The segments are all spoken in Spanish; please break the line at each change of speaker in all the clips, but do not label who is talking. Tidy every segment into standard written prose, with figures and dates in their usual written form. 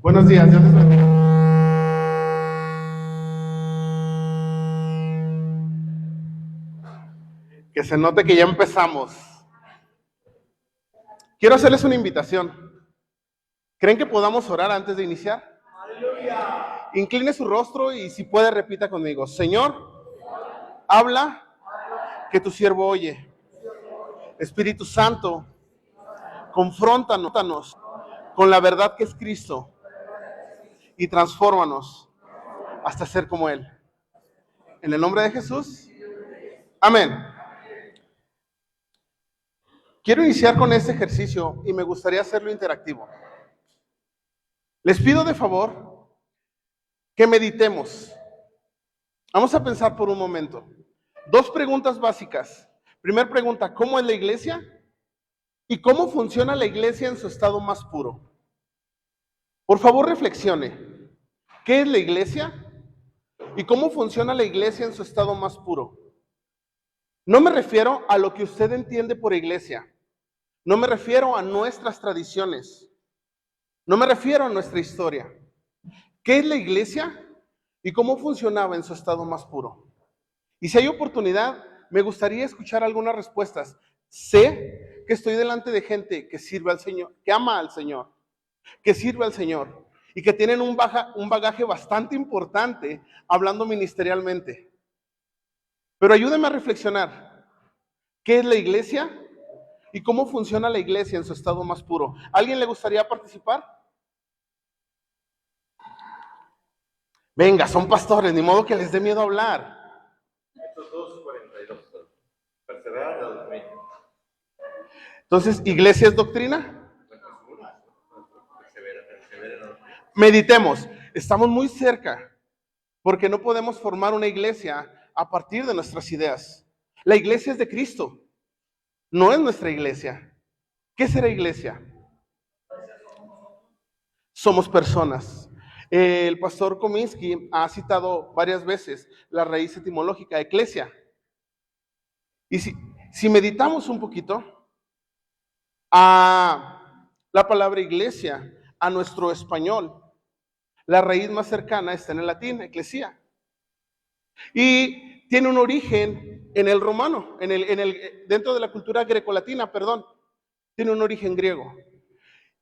Buenos días, Dios les bendiga. Que se note que ya empezamos. Quiero hacerles una invitación. ¿Creen que podamos orar antes de iniciar? Incline su rostro y si puede repita conmigo. Señor, habla, que tu siervo oye. Espíritu Santo, confróntanos con la verdad que es Cristo y transfórmanos hasta ser como Él. En el nombre de Jesús, amén. Quiero iniciar con este ejercicio y me gustaría hacerlo interactivo. Les pido de favor que meditemos. Vamos a pensar por un momento. Dos preguntas básicas. Primera pregunta, ¿cómo es la iglesia? ¿Y cómo funciona la iglesia en su estado más puro? Por favor, reflexione. ¿Qué es la iglesia? ¿Y cómo funciona la iglesia en su estado más puro? No me refiero a lo que usted entiende por iglesia. No me refiero a nuestras tradiciones. No me refiero a nuestra historia. ¿Qué es la iglesia? ¿Y cómo funcionaba en su estado más puro? Y si hay oportunidad, me gustaría escuchar algunas respuestas. Sé que estoy delante de gente que sirve al Señor, que ama al Señor, que sirve al Señor y que tienen un bagaje bastante importante hablando ministerialmente. Pero ayúdenme a reflexionar. ¿Qué es la iglesia? ¿Y cómo funciona la iglesia en su estado más puro? ¿A alguien le gustaría participar? Venga, son pastores, ni modo que les dé miedo hablar.
Hechos 2:42. Perseverar en la doctrina.
Entonces, ¿iglesia es doctrina?
Persevera en la doctrina.
Meditemos. Estamos muy cerca, porque no podemos formar una iglesia a partir de nuestras ideas. La iglesia es de Cristo, no es nuestra iglesia. ¿Qué será iglesia? Somos personas. El pastor Kominsky ha citado varias veces la raíz etimológica, eclesia. Y si meditamos un poquito a la palabra iglesia, a nuestro español, la raíz más cercana está en el latín, eclesia. Y tiene un origen en el romano, dentro de la cultura grecolatina, perdón, tiene un origen griego.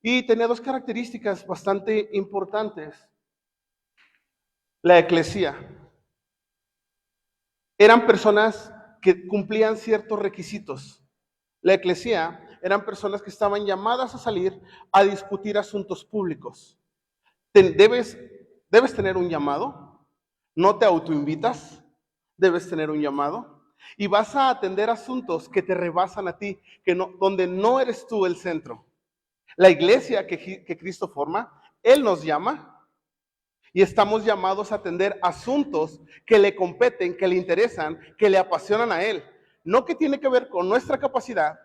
Y tenía dos características bastante importantes. La eclesía. Eran personas que cumplían ciertos requisitos. La eclesía eran personas que estaban llamadas a salir a discutir asuntos públicos. Debes tener un llamado, no te autoinvitas, debes tener un llamado y vas a atender asuntos que te rebasan a ti, donde no eres tú el centro. La iglesia que Cristo forma, Él nos llama y estamos llamados a atender asuntos que le competen, que le interesan, que le apasionan a Él. No que tiene que ver con nuestra capacidad,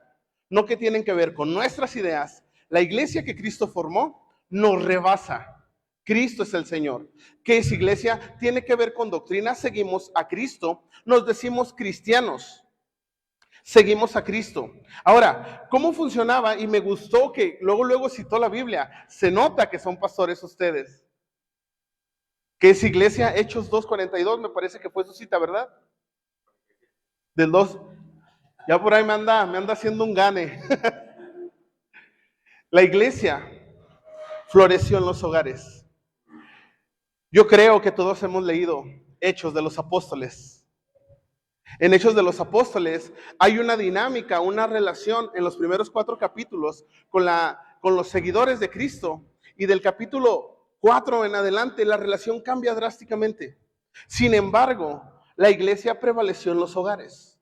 no que tienen que ver con nuestras ideas. La iglesia que Cristo formó nos rebasa. Cristo es el Señor. ¿Qué es iglesia? Tiene que ver con doctrina. Seguimos a Cristo. Nos decimos cristianos. Seguimos a Cristo. Ahora, ¿cómo funcionaba? Y me gustó que luego citó la Biblia. Se nota que son pastores ustedes. ¿Qué es iglesia? Hechos 2:42, me parece que fue su cita, ¿verdad? Del 2. Ya por ahí me anda haciendo un gane. La iglesia floreció en los hogares. Yo creo que todos hemos leído Hechos de los Apóstoles. En Hechos de los Apóstoles hay una dinámica, una relación en los primeros 4 capítulos con los seguidores de Cristo. Y del capítulo 4 en adelante la relación cambia drásticamente. Sin embargo, la iglesia prevaleció en los hogares.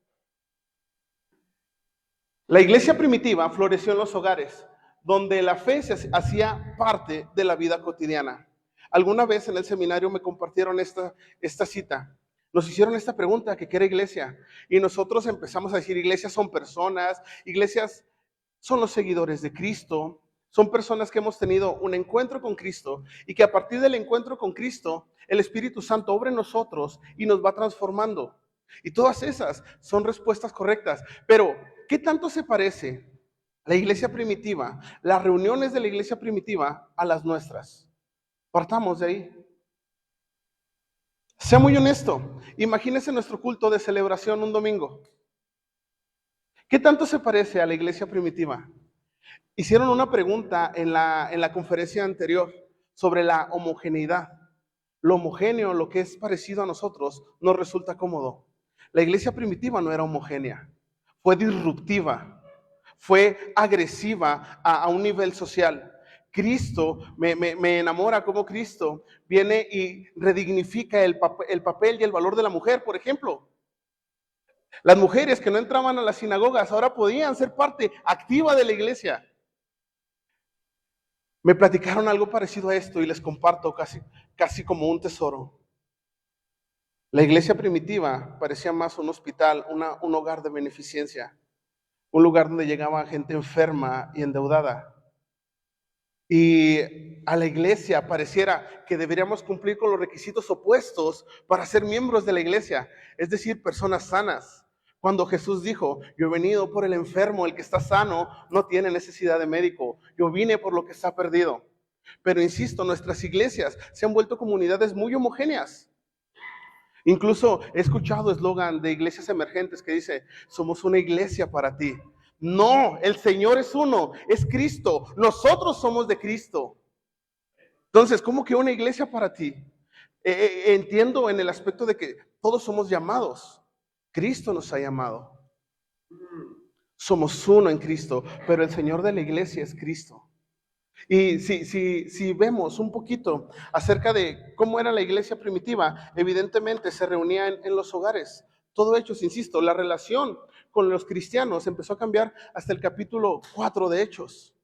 La iglesia primitiva floreció en los hogares, donde la fe se hacía parte de la vida cotidiana. Alguna vez en el seminario me compartieron esta cita. Nos hicieron esta pregunta, ¿qué era iglesia? Y nosotros empezamos a decir, iglesias son personas, iglesias son los seguidores de Cristo, son personas que hemos tenido un encuentro con Cristo y que a partir del encuentro con Cristo, el Espíritu Santo obra en nosotros y nos va transformando. Y todas esas son respuestas correctas. Pero, ¿qué tanto se parece la iglesia primitiva, las reuniones de la iglesia primitiva a las nuestras? Partamos de ahí. Sea muy honesto. Imagínese nuestro culto de celebración un domingo. ¿Qué tanto se parece a la iglesia primitiva? Hicieron una pregunta en la conferencia anterior sobre la homogeneidad. Lo homogéneo, lo que es parecido a nosotros, nos resulta cómodo. La iglesia primitiva no era homogénea, fue disruptiva, fue agresiva a un nivel social. Cristo, me enamora como Cristo viene y redignifica el papel y el valor de la mujer, por ejemplo. Las mujeres que no entraban a las sinagogas ahora podían ser parte activa de la iglesia. Me platicaron algo parecido a esto y les comparto casi como un tesoro. La iglesia primitiva parecía más un hospital, un hogar de beneficencia, un lugar donde llegaba gente enferma y endeudada. Y a la iglesia pareciera que deberíamos cumplir con los requisitos opuestos para ser miembros de la iglesia, es decir, personas sanas. Cuando Jesús dijo, yo he venido por el enfermo, el que está sano no tiene necesidad de médico, yo vine por lo que está perdido. Pero insisto, nuestras iglesias se han vuelto comunidades muy homogéneas. Incluso he escuchado eslogan de iglesias emergentes que dice, somos una iglesia para ti. No, el Señor es uno, es Cristo. Nosotros somos de Cristo. Entonces, ¿cómo que una iglesia para ti? Entiendo en el aspecto de que todos somos llamados. Cristo nos ha llamado. Somos uno en Cristo, pero el Señor de la iglesia es Cristo. Y si vemos un poquito acerca de cómo era la iglesia primitiva, evidentemente se reunía en los hogares. Todo Hechos, insisto, la relación con los cristianos empezó a cambiar hasta el capítulo 4 de Hechos.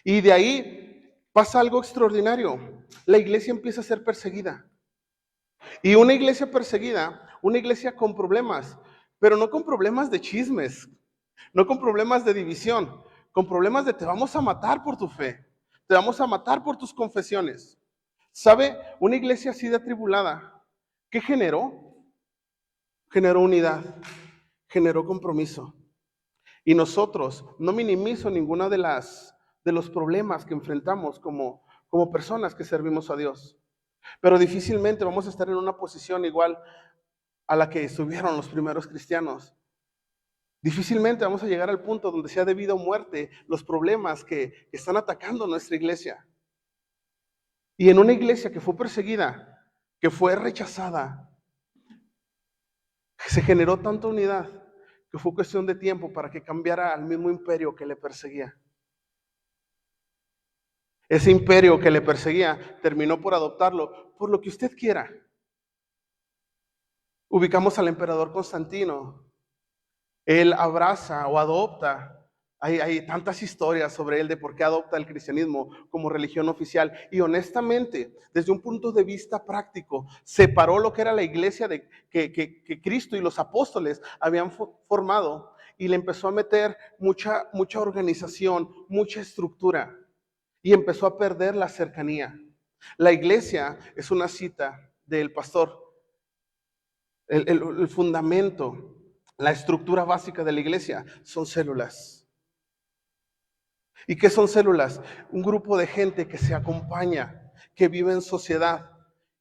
Y de ahí pasa algo extraordinario. La iglesia empieza a ser perseguida. Y una iglesia perseguida, una iglesia con problemas, pero no con problemas de chismes, no con problemas de división, con problemas de te vamos a matar por tu fe, te vamos a matar por tus confesiones. ¿Sabe? Una iglesia así de atribulada, ¿qué generó? Generó unidad, generó compromiso. Y nosotros, no minimizo ninguna de los problemas que enfrentamos como personas que servimos a Dios, pero difícilmente vamos a estar en una posición igual a la que estuvieron los primeros cristianos. Difícilmente vamos a llegar al punto donde sea de vida o muerte los problemas que están atacando nuestra iglesia. Y en una iglesia que fue perseguida, que fue rechazada, se generó tanta unidad que fue cuestión de tiempo para que cambiara al mismo imperio que le perseguía. Ese imperio que le perseguía terminó por adoptarlo por lo que usted quiera. Ubicamos al emperador Constantino. Él abraza o adopta. Hay tantas historias sobre él de por qué adopta el cristianismo como religión oficial. Y honestamente, desde un punto de vista práctico, separó lo que era la iglesia que Cristo y los apóstoles habían formado y le empezó a meter mucha organización, mucha estructura. Y empezó a perder la cercanía. La iglesia es una cita del pastor. El fundamento, la estructura básica de la iglesia son células. ¿Y qué son células? Un grupo de gente que se acompaña, que vive en sociedad,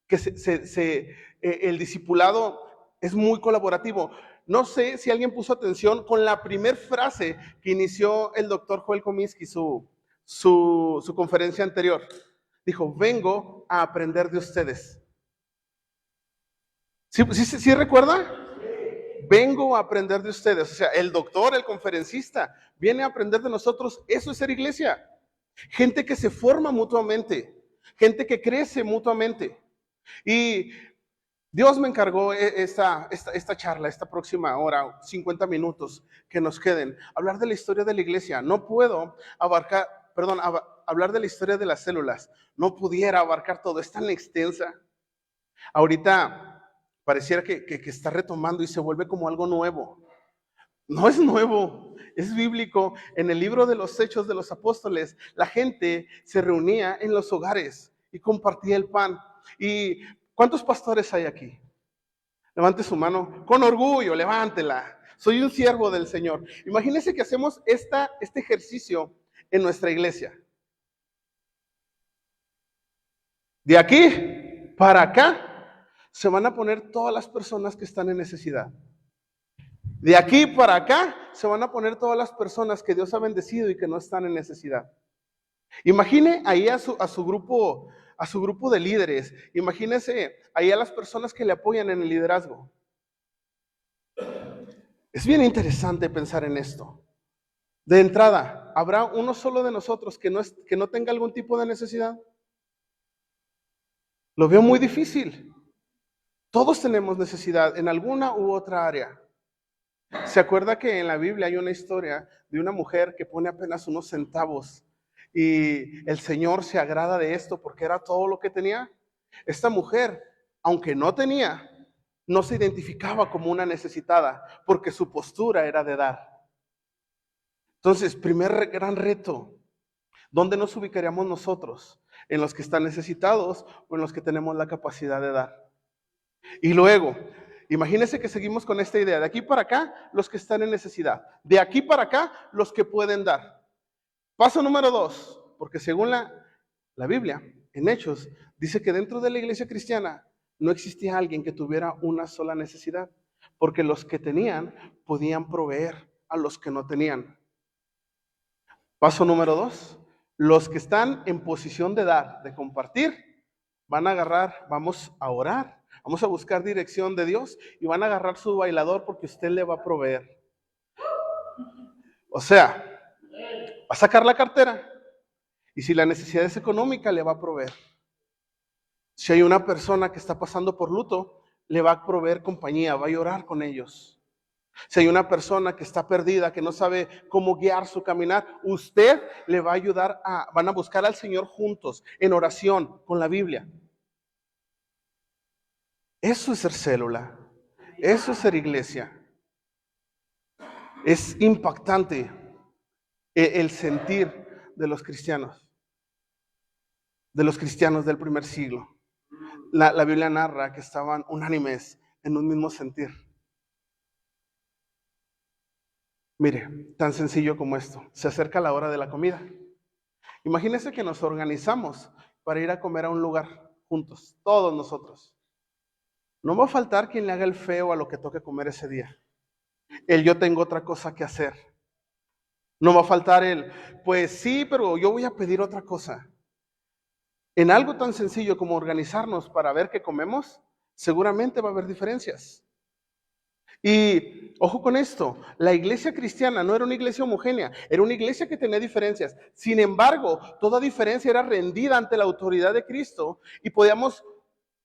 que el discipulado es muy colaborativo. No sé si alguien puso atención con la primera frase que inició el doctor Joel Comiskey, su conferencia anterior. Dijo, vengo a aprender de ustedes. ¿Sí recuerda? Vengo a aprender de ustedes. O sea, el doctor, el conferencista, viene a aprender de nosotros. Eso es ser iglesia. Gente que se forma mutuamente. Gente que crece mutuamente. Y Dios me encargó esta charla, esta próxima hora, 50 minutos que nos queden, hablar de la historia de la iglesia. No puedo hablar de la historia de las células. No pudiera abarcar todo, es tan extensa. Ahorita pareciera que está retomando y se vuelve como algo nuevo. No es nuevo, es bíblico. En el libro de los Hechos de los Apóstoles, la gente se reunía en los hogares y compartía el pan. ¿Y cuántos pastores hay aquí? Levante su mano, con orgullo, levántela. Soy un siervo del Señor. Imagínense que hacemos este ejercicio en nuestra iglesia. De aquí para acá se van a poner todas las personas que están en necesidad. De aquí para acá se van a poner todas las personas que Dios ha bendecido y que no están en necesidad. Imagine ahí a su grupo de líderes. Imagínese ahí a las personas que le apoyan en el liderazgo. Es bien interesante pensar en esto. De entrada, ¿habrá uno solo de nosotros que no tenga algún tipo de necesidad? Lo veo muy difícil. Todos tenemos necesidad en alguna u otra área. ¿Se acuerda que en la Biblia hay una historia de una mujer que pone apenas unos centavos y el Señor se agrada de esto porque era todo lo que tenía? Esta mujer, aunque no tenía, no se identificaba como una necesitada porque su postura era de dar. Entonces, primer gran reto, ¿dónde nos ubicaríamos nosotros? ¿En los que están necesitados o en los que tenemos la capacidad de dar? Y luego, imagínense que seguimos con esta idea. De aquí para acá, los que están en necesidad. De aquí para acá, los que pueden dar. Paso número 2, porque según la Biblia, en Hechos, dice que dentro de la iglesia cristiana no existía alguien que tuviera una sola necesidad, porque los que tenían podían proveer a los que no tenían. Paso número 2, los que están en posición de dar, de compartir, van a agarrar, vamos a orar, vamos a buscar dirección de Dios y van a agarrar su bailador porque usted le va a proveer. O sea, va a sacar la cartera y si la necesidad es económica, le va a proveer. Si hay una persona que está pasando por luto, le va a proveer compañía, va a llorar con ellos. Si hay una persona que está perdida, que no sabe cómo guiar su caminar, usted le va a ayudar van a buscar al Señor juntos, en oración, con la Biblia. Eso es ser célula, eso es ser iglesia. Es impactante el sentir de los cristianos del primer siglo. La Biblia narra que estaban unánimes en un mismo sentir. Mire, tan sencillo como esto. Se acerca la hora de la comida. Imagínense que nos organizamos para ir a comer a un lugar juntos, todos nosotros. No va a faltar quien le haga el feo a lo que toque comer ese día. Yo tengo otra cosa que hacer. No va a faltar pues sí, pero yo voy a pedir otra cosa. En algo tan sencillo como organizarnos para ver qué comemos, seguramente va a haber diferencias. Y ojo con esto, la iglesia cristiana no era una iglesia homogénea, era una iglesia que tenía diferencias. Sin embargo, toda diferencia era rendida ante la autoridad de Cristo y podíamos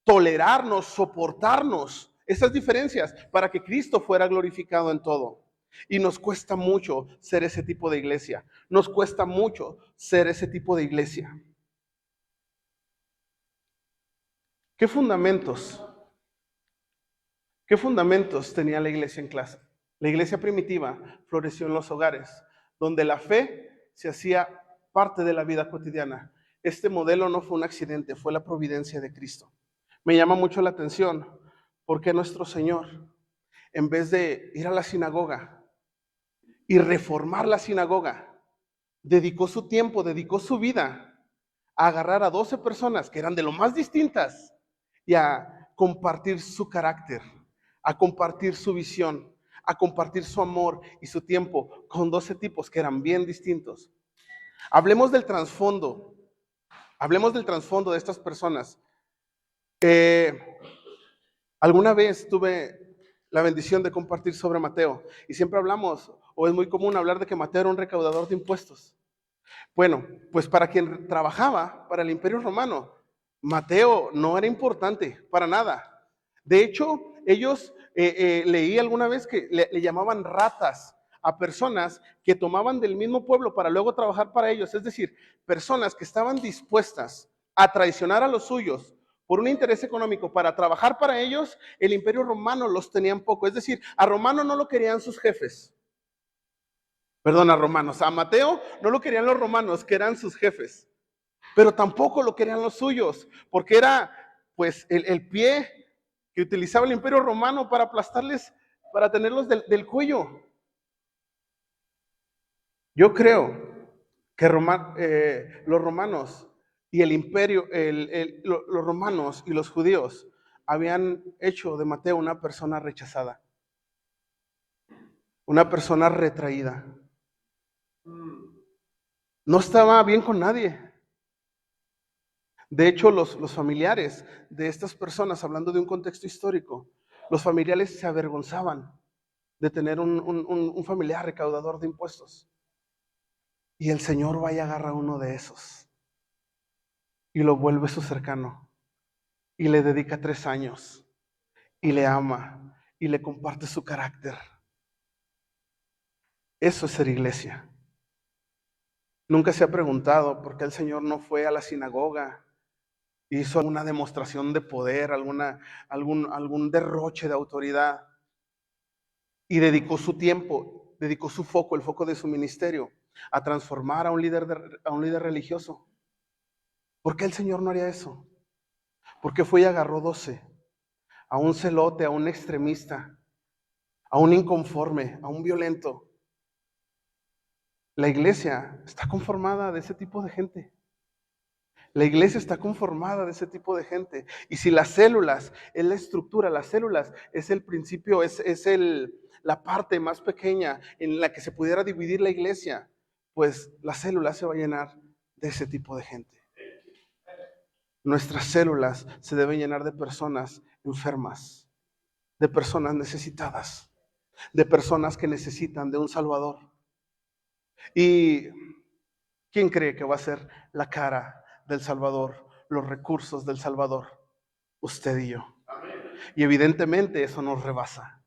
tolerarnos, soportarnos esas diferencias para que Cristo fuera glorificado en todo. Y nos cuesta mucho ser ese tipo de iglesia. Nos cuesta mucho ser ese tipo de iglesia. ¿Qué fundamentos tenía la iglesia en clase? La iglesia primitiva floreció en los hogares, donde la fe se hacía parte de la vida cotidiana. Este modelo no fue un accidente, fue la providencia de Cristo. Me llama mucho la atención porque nuestro Señor, en vez de ir a la sinagoga y reformar la sinagoga, dedicó su tiempo, dedicó su vida a agarrar a 12 personas que eran de lo más distintas y a compartir su carácter, a compartir su visión, a compartir su amor y su tiempo con 12 tipos que eran bien distintos. Hablemos del trasfondo de estas personas. Alguna vez tuve la bendición de compartir sobre Mateo y siempre hablamos, o es muy común hablar de que Mateo era un recaudador de impuestos. Bueno, pues para quien trabajaba para el Imperio Romano, Mateo no era importante para nada. De hecho, ellos leí alguna vez que le llamaban ratas a personas que tomaban del mismo pueblo para luego trabajar para ellos. Es decir, personas que estaban dispuestas a traicionar a los suyos por un interés económico para trabajar para ellos. El Imperio Romano los tenía en poco. Es decir, a Romano no lo querían sus jefes. Perdón, a romanos. A Mateo no lo querían los romanos, que eran sus jefes. Pero tampoco lo querían los suyos, porque era pues el pie que utilizaba el Imperio Romano para aplastarles, para tenerlos del cuello. Yo creo que los romanos Y el imperio, los romanos y los judíos habían hecho de Mateo una persona rechazada, una persona retraída. No estaba bien con nadie. De hecho, los familiares de estas personas, hablando de un contexto histórico, los familiares se avergonzaban de tener un familiar recaudador de impuestos. Y el Señor va y agarra a uno de esos y lo vuelve su cercano y le dedica 3 años y le ama y le comparte su carácter. Eso es ser iglesia. Nunca se ha preguntado por qué el Señor no fue a la sinagoga, hizo alguna demostración de poder, algún derroche de autoridad y dedicó su tiempo, dedicó su foco, el foco de su ministerio, a transformar a un líder religioso. ¿Por qué el Señor no haría eso? ¿Por qué fue y agarró 12? A un celote, a un extremista, a un inconforme, a un violento. La iglesia está conformada de ese tipo de gente. La iglesia está conformada de ese tipo de gente. Y si las células es la estructura, las células es el principio, la parte más pequeña en la que se pudiera dividir la iglesia, pues la célula se va a llenar de ese tipo de gente. Nuestras células se deben llenar de personas enfermas, de personas necesitadas, de personas que necesitan de un Salvador. ¿Y quién cree que va a ser la cara del Salvador, los recursos del Salvador? Usted y yo. Y evidentemente eso nos rebasa.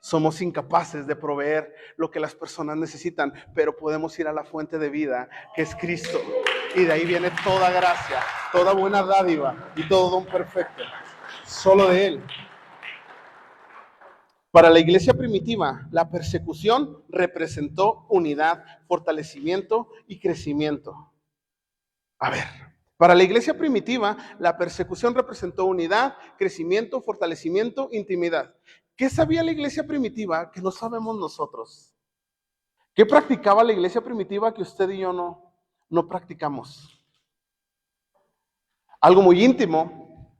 Somos incapaces de proveer lo que las personas necesitan, pero podemos ir a la fuente de vida, que es Cristo. Y de ahí viene toda gracia, toda buena dádiva y todo don perfecto. Solo de Él. Para la iglesia primitiva, la persecución representó unidad, fortalecimiento y crecimiento. A ver, para la iglesia primitiva, la persecución representó unidad, crecimiento, fortalecimiento, intimidad. ¿Qué sabía la iglesia primitiva que no sabemos nosotros? ¿Qué practicaba la iglesia primitiva que usted y yo no practicamos? Algo muy íntimo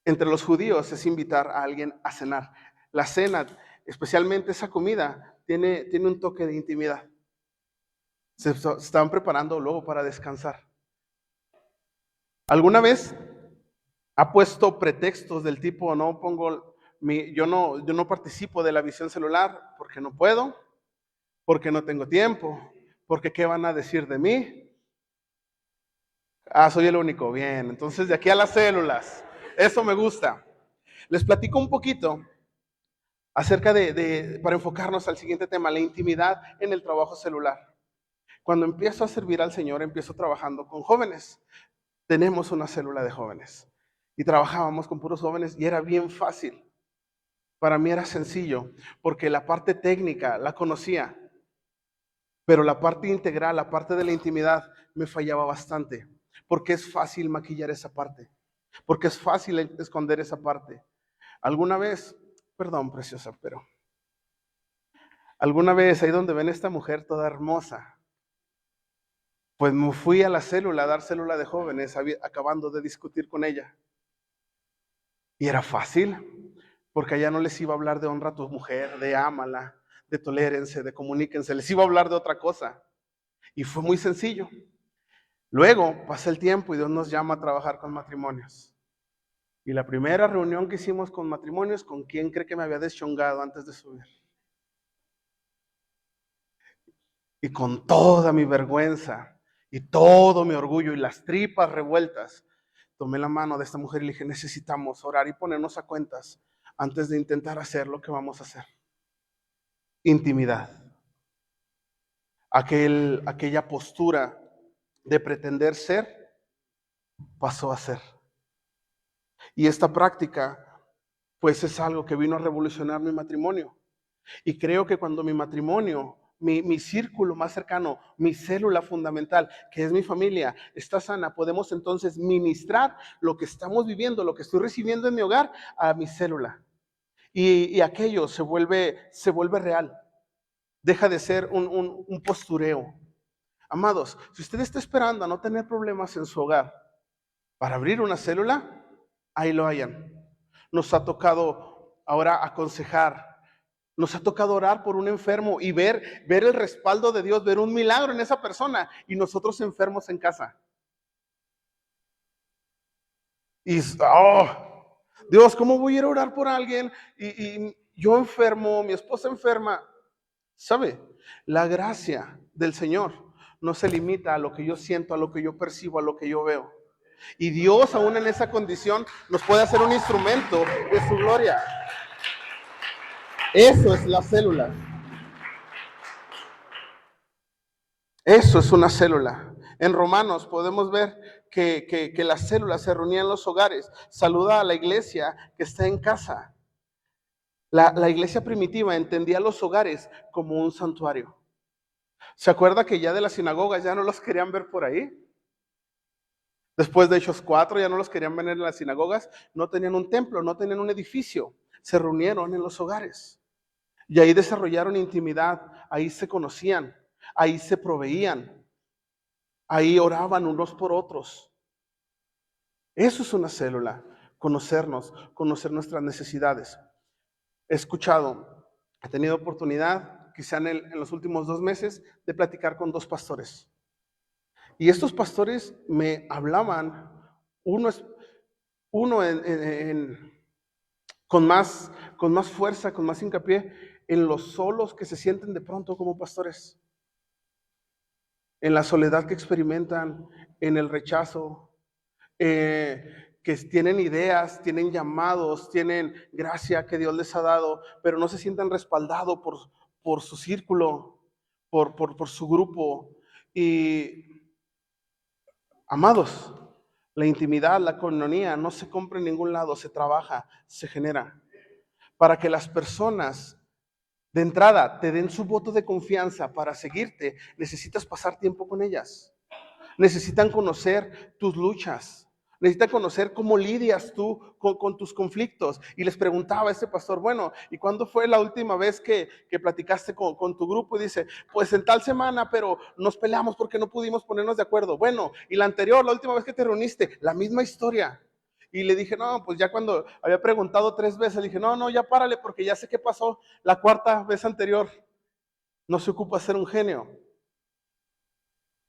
entre los judíos es invitar a alguien a cenar. La cena, especialmente esa comida, tiene un toque de intimidad. Se estaban preparando luego para descansar. ¿Alguna vez ha puesto pretextos del tipo, yo no participo de la visión celular porque no puedo, porque no tengo tiempo, porque qué van a decir de mí? Soy el único, bien, entonces de aquí a las células, eso me gusta. Les platico un poquito acerca para enfocarnos al siguiente tema, la intimidad en el trabajo celular. Cuando empiezo a servir al Señor, empiezo trabajando con jóvenes. Tenemos una célula de jóvenes y trabajábamos con puros jóvenes y era bien fácil. Para mí era sencillo porque la parte técnica la conocía, pero la parte integral, la parte de la intimidad me fallaba bastante porque es fácil maquillar esa parte, porque es fácil esconder esa parte. Alguna vez, perdón preciosa, pero alguna vez ahí donde ven a esta mujer toda hermosa, pues me fui a la célula, a dar célula de jóvenes, acabando de discutir con ella. Y era fácil, porque allá no les iba a hablar de honra a tu mujer, de ámala, de tolérense, de comuníquense, les iba a hablar de otra cosa. Y fue muy sencillo. Luego pasa el tiempo y Dios nos llama a trabajar con matrimonios. Y la primera reunión que hicimos con matrimonios, ¿con quién cree que me había deschongado antes de subir? Y con toda mi vergüenza y todo mi orgullo y las tripas revueltas, tomé la mano de esta mujer y le dije, necesitamos orar y ponernos a cuentas antes de intentar hacer lo que vamos a hacer. Intimidad. Aquella postura de pretender ser, pasó a ser. Y esta práctica, pues es algo que vino a revolucionar mi matrimonio. Y creo que cuando mi matrimonio, mi círculo más cercano, mi célula fundamental, que es mi familia, está sana, podemos entonces ministrar lo que estamos viviendo, lo que estoy recibiendo en mi hogar, a mi célula. Y aquello se vuelve real. Deja de ser un postureo. Amados, si usted está esperando a no tener problemas en su hogar para abrir una célula, ahí lo hayan. Nos ha tocado ahora aconsejar, nos ha tocado orar por un enfermo y ver el respaldo de Dios, ver un milagro en esa persona y nosotros enfermos en casa. Y, Dios, ¿cómo voy a ir a orar por alguien? Y yo enfermo, mi esposa enferma. ¿Sabe? La gracia del Señor no se limita a lo que yo siento, a lo que yo percibo, a lo que yo veo. Y Dios, aún en esa condición, nos puede hacer un instrumento de su gloria. Eso es la célula. Eso es una célula. En Romanos podemos ver que las células se reunían en los hogares. Saluda a la iglesia que está en casa. La iglesia primitiva entendía los hogares como un santuario. ¿Se acuerda que ya de las sinagogas ya no los querían ver por ahí? Después de Hechos 4 ya no los querían ver en las sinagogas. No tenían un templo, no tenían un edificio. Se reunieron en los hogares. Y ahí desarrollaron intimidad. Ahí se conocían. Ahí se proveían. Ahí oraban unos por otros. Eso es una célula. Conocernos, conocer nuestras necesidades. He escuchado, he tenido oportunidad, quizá en los últimos 2 meses, de platicar con 2 pastores. Y estos pastores me hablaban, uno con más fuerza, con más hincapié, en los solos que se sienten de pronto como pastores, en la soledad que experimentan, en el rechazo, que tienen ideas, tienen llamados, tienen gracia que Dios les ha dado, pero no se sientan respaldados por su círculo, por su grupo. Y, amados, la intimidad, la coinonía no se compra en ningún lado, se trabaja, se genera. Para que las personas de entrada te den su voto de confianza para seguirte, necesitas pasar tiempo con ellas. Necesitan conocer tus luchas. Necesitan conocer cómo lidias tú con tus conflictos. Y les preguntaba a este pastor, bueno, ¿y cuándo fue la última vez que platicaste con tu grupo? Y dice, pues en tal semana, pero nos peleamos porque no pudimos ponernos de acuerdo. Bueno, y la anterior, la última vez que te reuniste, la misma historia. Y le dije, no, pues ya cuando había preguntado 3 veces, le dije, no, ya párale porque ya sé qué pasó la 4ª vez anterior. No se ocupa ser un genio.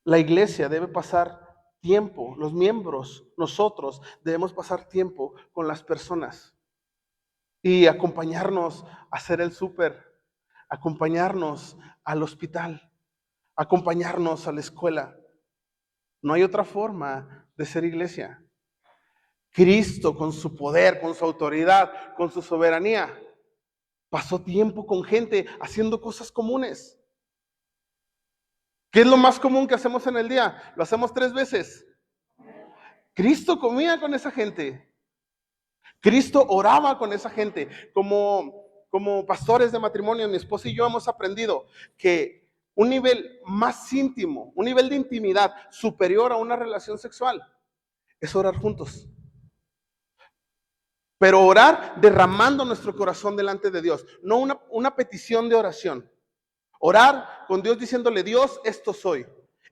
La iglesia debe pasar tiempo, los miembros, nosotros debemos pasar tiempo con las personas y acompañarnos a hacer el súper, acompañarnos al hospital, acompañarnos a la escuela. No hay otra forma de ser iglesia. Cristo, con su poder, con su autoridad, con su soberanía, pasó tiempo con gente haciendo cosas comunes. ¿Qué es lo más común que hacemos en el día? Lo hacemos 3 veces. Cristo comía con esa gente. Cristo oraba con esa gente. Como pastores de matrimonio, mi esposa y yo hemos aprendido que un nivel más íntimo, un nivel de intimidad superior a una relación sexual, es orar juntos. Pero orar derramando nuestro corazón delante de Dios, no una petición de oración. Orar con Dios diciéndole, Dios, esto soy,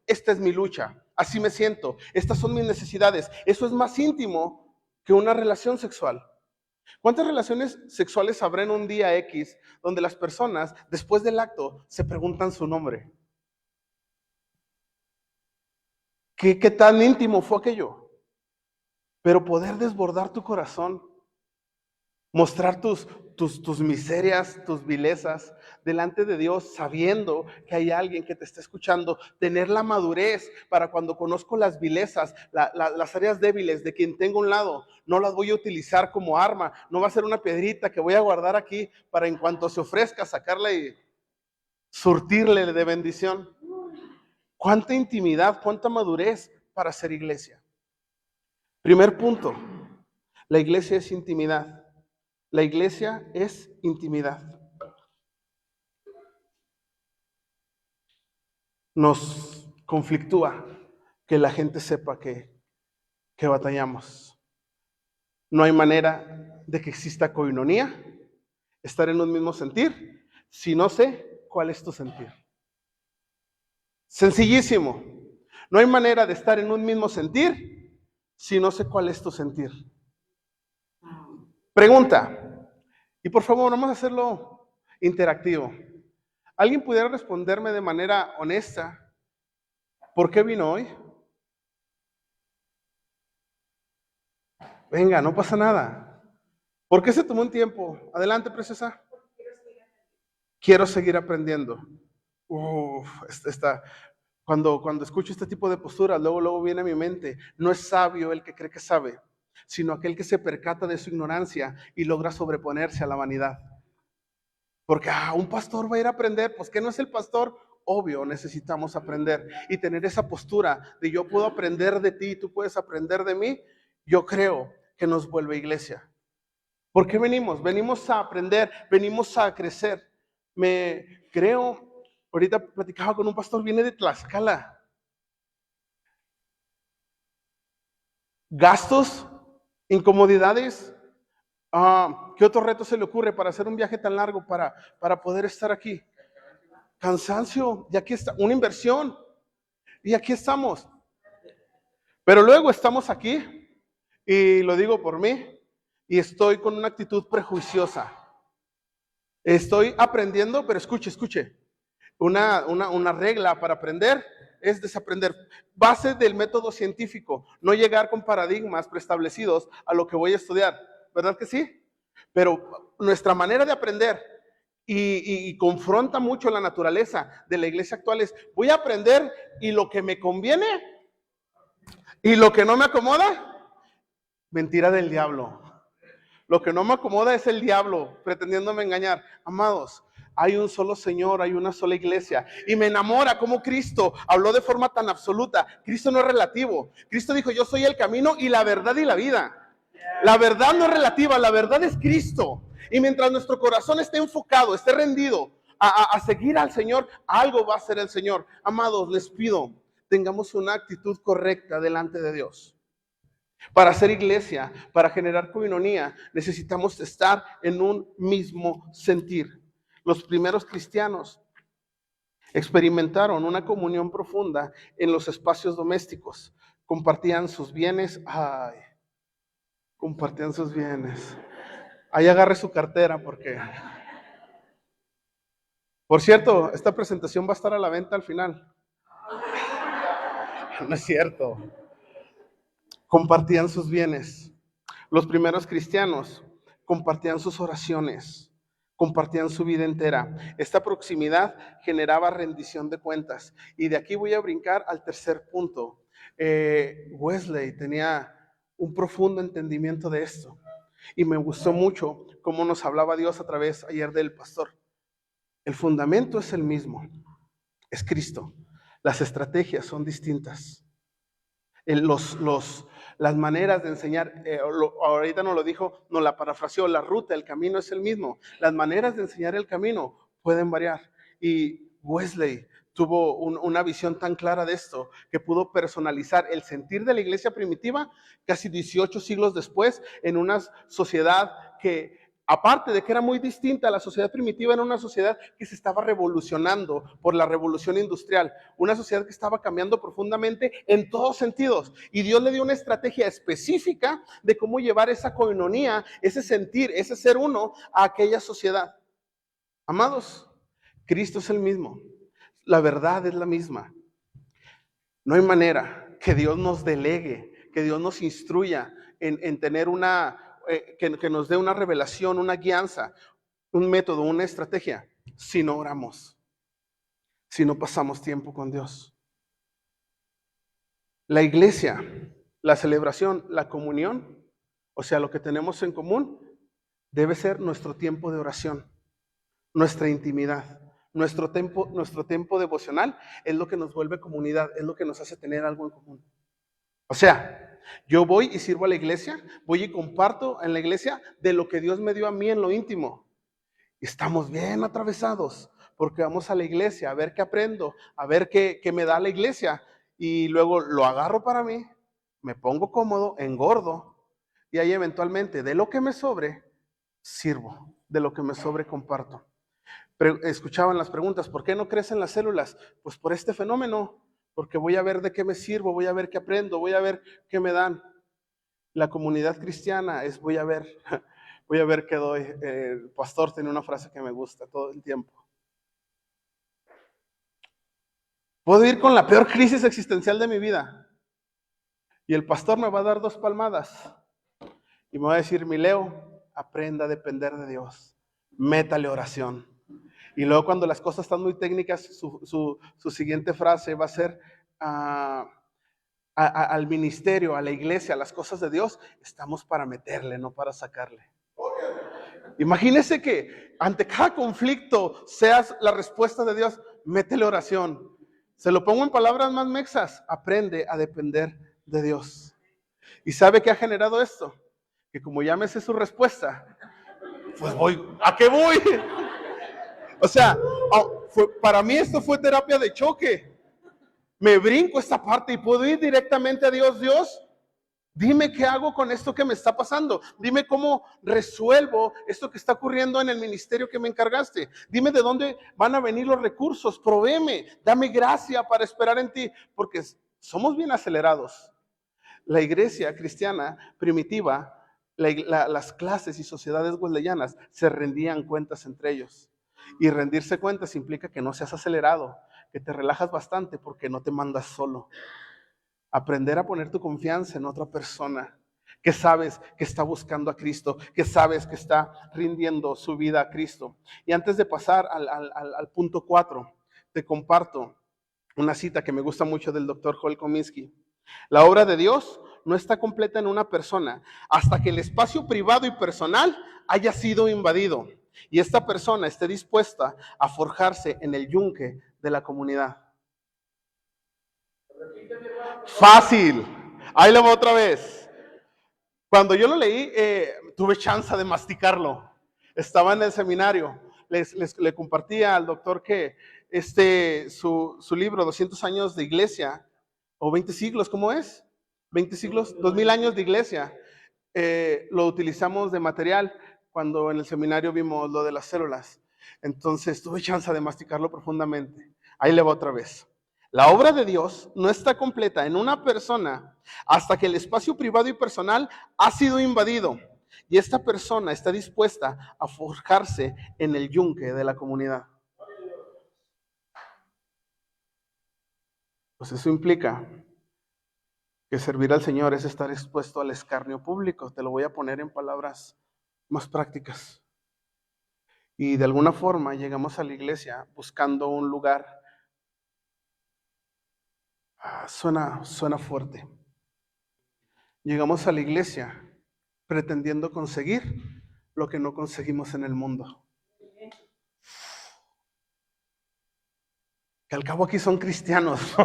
esta es mi lucha, así me siento, estas son mis necesidades. Eso es más íntimo que una relación sexual. ¿Cuántas relaciones sexuales habrá en un día X donde las personas, después del acto, se preguntan su nombre? ¿Qué tan íntimo fue aquello? Pero poder desbordar tu corazón, mostrar tus miserias, tus vilezas delante de Dios, sabiendo que hay alguien que te está escuchando, tener la madurez para cuando conozco las vilezas, las áreas débiles de quien tengo a un lado, no las voy a utilizar como arma, no va a ser una piedrita que voy a guardar aquí para en cuanto se ofrezca sacarla y surtirle de bendición. ¿Cuánta intimidad, cuánta madurez para ser iglesia? Primer punto, la iglesia es intimidad. La iglesia es intimidad. Nos conflictúa que la gente sepa que batallamos. No hay manera de que exista coinonía, estar en un mismo sentir, si no sé cuál es tu sentir. Sencillísimo. No hay manera de estar en un mismo sentir si no sé cuál es tu sentir. Pregunta, y por favor, vamos a hacerlo interactivo. ¿Alguien pudiera responderme de manera honesta por qué vino hoy? Venga, no pasa nada. ¿Por qué se tomó un tiempo? Adelante, preciosa. Quiero seguir aprendiendo. Cuando escucho este tipo de posturas, luego viene a mi mente, no es sabio el que cree que sabe, sino aquel que se percata de su ignorancia y logra sobreponerse a la vanidad. Porque un pastor va a ir a aprender, pues ¿qué no es el pastor? Obvio, necesitamos aprender y tener esa postura de yo puedo aprender de ti, tú puedes aprender de mí. Yo creo que nos vuelve iglesia. ¿Por qué venimos? Venimos a aprender, venimos a crecer. Ahorita platicaba con un pastor, viene de Tlaxcala. Gastos, incomodidades. ¿Qué otro reto se le ocurre para hacer un viaje tan largo para poder estar aquí? Cansancio, y aquí está, una inversión, y aquí estamos. Pero luego estamos aquí, y lo digo por mí, y estoy con una actitud prejuiciosa. Estoy aprendiendo, pero escuche. Una regla para aprender es desaprender. Base del método científico, no llegar con paradigmas preestablecidos a lo que voy a estudiar. ¿Verdad que sí? Pero nuestra manera de aprender y confronta mucho la naturaleza de la iglesia actual es, voy a aprender y lo que me conviene y lo que no me acomoda, mentira del diablo. Lo que no me acomoda es el diablo pretendiéndome engañar. Amados, hay un solo Señor, hay una sola iglesia. Y me enamora como Cristo habló de forma tan absoluta. Cristo no es relativo. Cristo dijo, yo soy el camino y la verdad y la vida. La verdad no es relativa, la verdad es Cristo. Y mientras nuestro corazón esté enfocado, esté rendido a seguir al Señor, algo va a hacer el Señor. Amados, les pido, tengamos una actitud correcta delante de Dios. Para hacer iglesia, para generar coinonía, necesitamos estar en un mismo sentir. Los primeros cristianos experimentaron una comunión profunda en los espacios domésticos. Compartían sus bienes. Compartían sus bienes. Ahí agarre su cartera porque... Por cierto, esta presentación va a estar a la venta al final. No es cierto. Compartían sus bienes. Los primeros cristianos compartían sus oraciones, compartían su vida entera. Esta proximidad generaba rendición de cuentas. Y de aquí voy a brincar al tercer punto. Wesley tenía un profundo entendimiento de esto. Y me gustó mucho cómo nos hablaba Dios a través ayer del pastor. El fundamento es el mismo, es Cristo. Las estrategias son distintas. Las maneras de enseñar, ahorita nos lo dijo, nos la parafraseó, la ruta, el camino es el mismo. Las maneras de enseñar el camino pueden variar. Y Wesley tuvo una visión tan clara de esto que pudo personalizar el sentir de la iglesia primitiva casi 18 siglos después en una sociedad que, aparte de que era muy distinta a la sociedad primitiva, era una sociedad que se estaba revolucionando por la revolución industrial, una sociedad que estaba cambiando profundamente en todos sentidos. Y Dios le dio una estrategia específica de cómo llevar esa coinonía, ese sentir, ese ser uno a aquella sociedad. Amados, Cristo es el mismo, la verdad es la misma. No hay manera que Dios nos delegue, que Dios nos instruya en tener que nos dé una revelación, una guianza, un método, una estrategia, si no oramos, si no pasamos tiempo con Dios. La iglesia, la celebración, la comunión, o sea, lo que tenemos en común, debe ser nuestro tiempo de oración, nuestra intimidad, nuestro tiempo devocional es lo que nos vuelve comunidad, es lo que nos hace tener algo en común. O sea, yo voy y sirvo a la iglesia, voy y comparto en la iglesia de lo que Dios me dio a mí en lo íntimo. Y estamos bien atravesados porque vamos a la iglesia a ver qué aprendo, a ver qué me da la iglesia. Y luego lo agarro para mí, me pongo cómodo, engordo y ahí eventualmente de lo que me sobre, sirvo, de lo que me sobre comparto. escuchaban las preguntas, ¿por qué no crecen las células? Pues por este fenómeno, porque voy a ver de qué me sirvo, voy a ver qué aprendo, voy a ver qué me dan. La comunidad cristiana es voy a ver qué doy. El pastor tiene una frase que me gusta todo el tiempo. Puedo ir con la peor crisis existencial de mi vida y el pastor me va a dar 2 palmadas y me va a decir, mi Leo, aprenda a depender de Dios, métale oración. Y luego cuando las cosas están muy técnicas, su siguiente frase va a ser al ministerio, a la iglesia, a las cosas de Dios, estamos para meterle, no para sacarle. Imagínese que ante cada conflicto seas la respuesta de Dios, métele oración. Se lo pongo en palabras más mexas, aprende a depender de Dios. ¿Y sabe qué ha generado esto? Que como ya me sé su respuesta, pues voy, ¿a qué voy? O sea, para mí esto fue terapia de choque. Me brinco esta parte y puedo ir directamente a Dios. Dios, dime qué hago con esto que me está pasando. Dime cómo resuelvo esto que está ocurriendo en el ministerio que me encargaste. Dime de dónde van a venir los recursos. Provéeme, dame gracia para esperar en ti. Porque somos bien acelerados. La iglesia cristiana primitiva, las clases y sociedades wesleyanas se rendían cuentas entre ellos. Y rendirse cuentas implica que no seas acelerado, que te relajas bastante porque no te mandas solo. Aprender a poner tu confianza en otra persona que sabes que está buscando a Cristo, que sabes que está rindiendo su vida a Cristo. Y antes de pasar al punto 4, te comparto una cita que me gusta mucho del doctor Joel Kominsky. La obra de Dios no está completa en una persona hasta que el espacio privado y personal haya sido invadido y esta persona esté dispuesta a forjarse en el yunque de la comunidad. Fácil. Ahí le voy otra vez. Cuando yo lo leí, tuve chance de masticarlo. Estaba en el seminario. Le compartía al doctor que su libro, 200 años de iglesia, o 20 siglos, ¿cómo es? 20 siglos, 2000 años de iglesia. Lo utilizamos de material cuando en el seminario vimos lo de las células. Entonces tuve chance de masticarlo profundamente. Ahí le va otra vez. La obra de Dios no está completa en una persona hasta que el espacio privado y personal ha sido invadido y esta persona está dispuesta a forjarse en el yunque de la comunidad. Pues eso implica que servir al Señor es estar expuesto al escarnio público. Te lo voy a poner en palabras más prácticas. Y de alguna forma llegamos a la iglesia buscando un lugar. Suena fuerte. Llegamos a la iglesia pretendiendo conseguir lo que no conseguimos en el mundo. Que al cabo aquí son cristianos.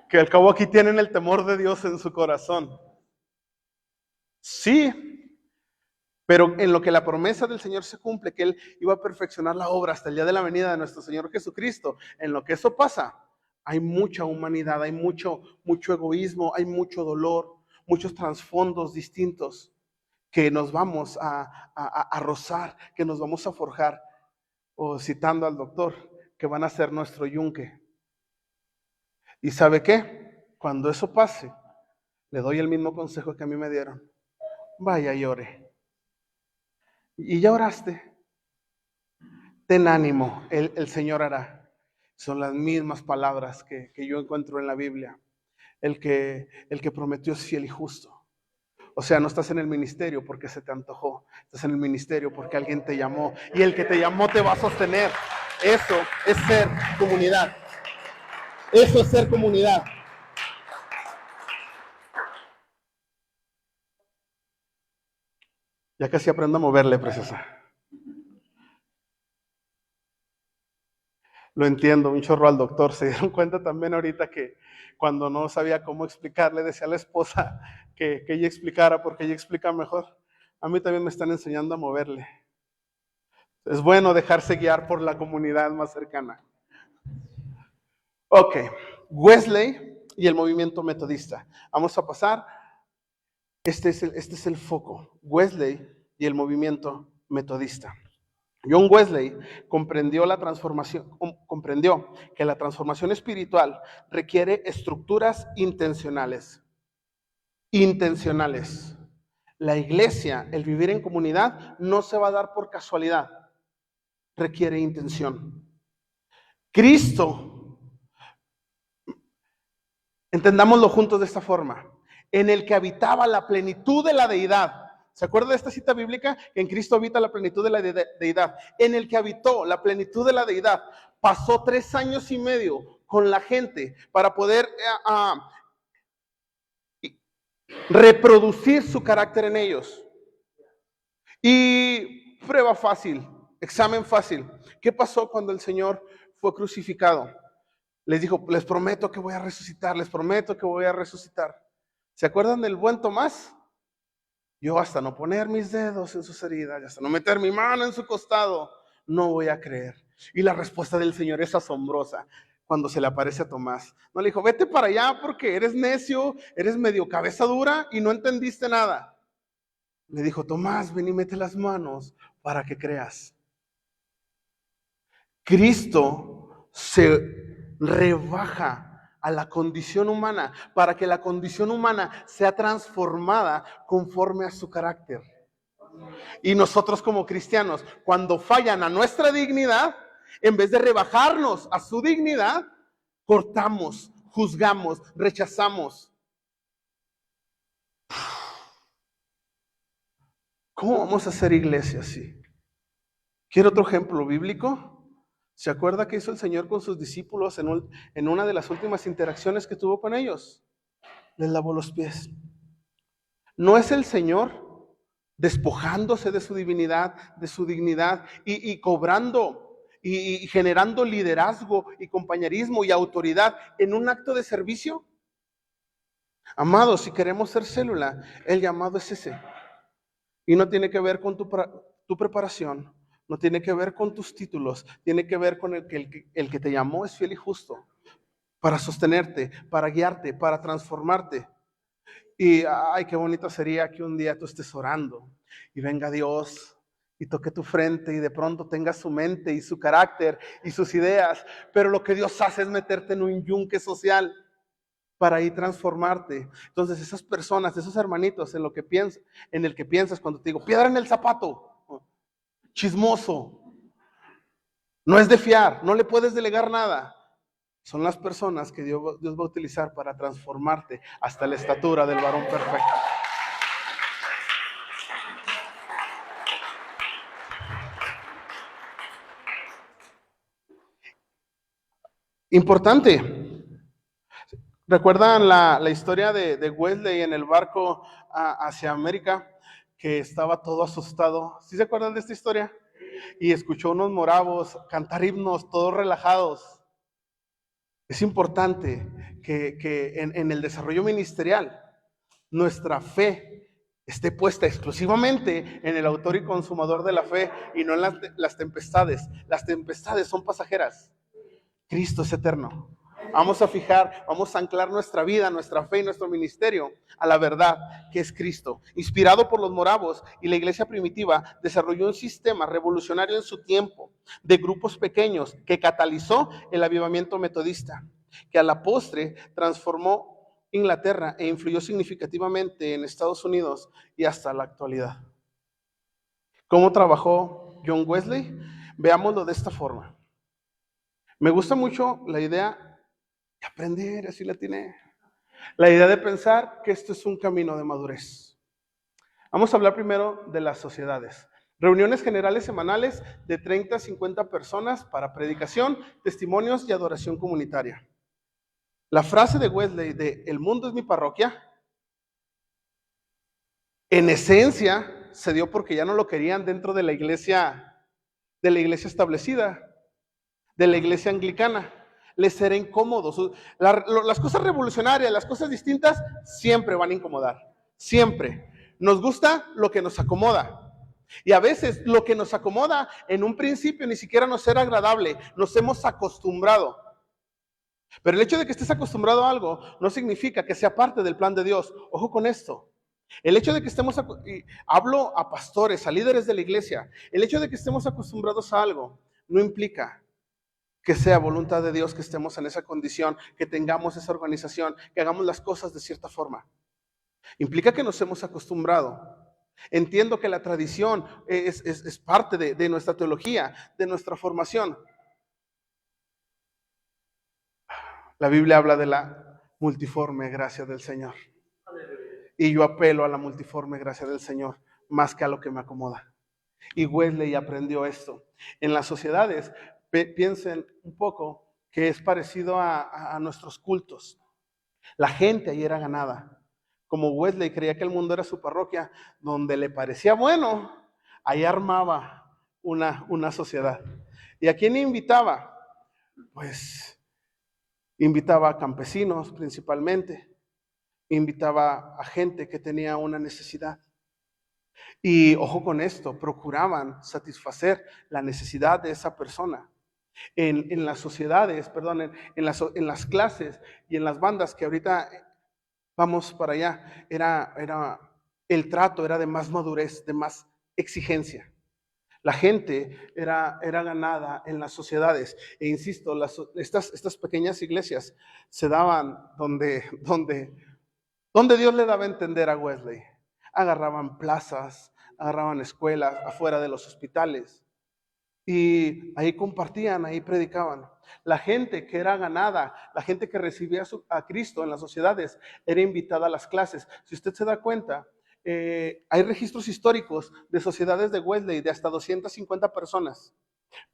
Que al cabo aquí tienen el temor de Dios en su corazón. Sí, pero en lo que la promesa del Señor se cumple, que Él iba a perfeccionar la obra hasta el día de la venida de nuestro Señor Jesucristo, en lo que eso pasa, hay mucha humanidad, hay mucho egoísmo, hay mucho dolor, muchos trasfondos distintos que nos vamos a rozar, que nos vamos a forjar, o citando al doctor, que van a ser nuestro yunque. ¿Y sabe qué? Cuando eso pase, le doy el mismo consejo que a mí me dieron. Vaya y ore. ¿Y ya oraste? Ten ánimo, el Señor hará. Son las mismas palabras que yo encuentro en la Biblia. El que prometió es fiel y justo. O sea, no estás en el ministerio porque se te antojó. Estás en el ministerio porque alguien te llamó. Y el que te llamó te va a sostener. Eso es ser comunidad. Eso es ser comunidad. Ya casi aprendo a moverle, preciosa. Lo entiendo, un chorro al doctor. Se dieron cuenta también ahorita que cuando no sabía cómo explicarle, decía a la esposa que ella explicara porque ella explica mejor. A mí también me están enseñando a moverle. Es bueno dejarse guiar por la comunidad más cercana. Ok, Wesley y el movimiento metodista. Vamos a pasar. Este es el foco. Wesley y el movimiento metodista. John Wesley comprendió que la transformación espiritual requiere estructuras intencionales. Intencionales. La iglesia, el vivir en comunidad, no se va a dar por casualidad. Requiere intención. Cristo, entendámoslo juntos de esta forma, en el que habitaba la plenitud de la deidad. ¿Se acuerda de esta cita bíblica? Que en Cristo habita la plenitud de la deidad. En el que habitó la plenitud de la deidad. Pasó 3 años y medio con la gente para poder reproducir su carácter en ellos. Y prueba fácil, examen fácil. ¿Qué pasó cuando el Señor fue crucificado? Les dijo, les prometo que voy a resucitar, les prometo que voy a resucitar. ¿Se acuerdan del buen Tomás? Yo hasta no poner mis dedos en sus heridas, hasta no meter mi mano en su costado, no voy a creer. Y la respuesta del Señor es asombrosa cuando se le aparece a Tomás. No le dijo, vete para allá porque eres necio, eres medio cabeza dura y no entendiste nada. Le dijo, Tomás, ven y mete las manos para que creas. Cristo se rebaja a la condición humana para que la condición humana sea transformada conforme a su carácter. Y nosotros como cristianos, cuando fallan a nuestra dignidad, en vez de rebajarnos a su dignidad, cortamos, juzgamos, rechazamos. ¿Cómo vamos a hacer iglesia así? ¿Quiere otro ejemplo bíblico? ¿Se acuerda qué hizo el Señor con sus discípulos en una de las últimas interacciones que tuvo con ellos? Les lavó los pies. ¿No es el Señor despojándose de su divinidad, de su dignidad y cobrando y generando liderazgo y compañerismo y autoridad en un acto de servicio? Amados, si queremos ser célula, el llamado es ese. Y no tiene que ver con tu preparación, no tiene que ver con tus títulos, tiene que ver con el que te llamó es fiel y justo para sostenerte, para guiarte, para transformarte. Y ay, qué bonito sería que un día tú estés orando y venga Dios y toque tu frente y de pronto tengas su mente y su carácter y sus ideas, pero lo que Dios hace es meterte en un yunque social para ahí transformarte. Entonces esas personas, esos hermanitos en el que piensas cuando te digo, piedra en el zapato, chismoso, no es de fiar, no le puedes delegar nada. Son las personas que Dios va a utilizar para transformarte hasta la estatura del varón perfecto. Importante. ¿Recuerdan la historia de Wesley en el barco hacia América? Que estaba todo asustado. ¿Sí se acuerdan de esta historia? Y escuchó unos moravos cantar himnos, todos relajados. Es importante que en el desarrollo ministerial nuestra fe esté puesta exclusivamente en el autor y consumador de la fe y no en las tempestades. Las tempestades son pasajeras. Cristo es eterno. Vamos a anclar nuestra vida, nuestra fe y nuestro ministerio a la verdad que es Cristo. Inspirado por los moravos y la iglesia primitiva, desarrolló un sistema revolucionario en su tiempo de grupos pequeños que catalizó el avivamiento metodista, que a la postre transformó Inglaterra e influyó significativamente en Estados Unidos y hasta la actualidad. ¿Cómo trabajó John Wesley? Veámoslo de esta forma. Me gusta mucho la idea de aprender, así la tiene. La idea de pensar que esto es un camino de madurez. Vamos a hablar primero de las sociedades. Reuniones generales semanales de 30 a 50 personas para predicación, testimonios y adoración comunitaria. La frase de Wesley de "el mundo es mi parroquia", en esencia se dio porque ya no lo querían dentro de la iglesia establecida, de la iglesia anglicana. Les era incómodo. Las cosas revolucionarias, las cosas distintas, siempre van a incomodar. Siempre. Nos gusta lo que nos acomoda. Y a veces lo que nos acomoda en un principio ni siquiera nos era agradable. Nos hemos acostumbrado. Pero el hecho de que estés acostumbrado a algo no significa que sea parte del plan de Dios. Ojo con esto. El hecho de que estemos, y hablo a pastores, a líderes de la iglesia, el hecho de que estemos acostumbrados a algo no implica que sea voluntad de Dios que estemos en esa condición, que tengamos esa organización, que hagamos las cosas de cierta forma. Implica que nos hemos acostumbrado. Entiendo que la tradición es parte de nuestra teología, de nuestra formación. La Biblia habla de la multiforme gracia del Señor. Y yo apelo a la multiforme gracia del Señor más que a lo que me acomoda. Y Wesley aprendió esto. En las sociedades, piensen un poco que es parecido a nuestros cultos. La gente ahí era ganada. Como Wesley creía que el mundo era su parroquia, donde le parecía bueno, ahí armaba una sociedad. ¿Y a quién invitaba? Pues invitaba a campesinos principalmente, invitaba a gente que tenía una necesidad. Y ojo con esto, procuraban satisfacer la necesidad de esa persona. En las sociedades, perdón, en las clases y en las bandas que ahorita vamos para allá, el trato era de más madurez, de más exigencia. La gente era ganada en las sociedades. E insisto, estas pequeñas iglesias se daban donde Dios le daba a entender a Wesley. Agarraban plazas, agarraban escuelas afuera de los hospitales. Y ahí compartían, ahí predicaban. La gente que era ganada, la gente que recibía a Cristo en las sociedades, era invitada a las clases. Si usted se da cuenta, hay registros históricos de sociedades de Wesley de hasta 250 personas.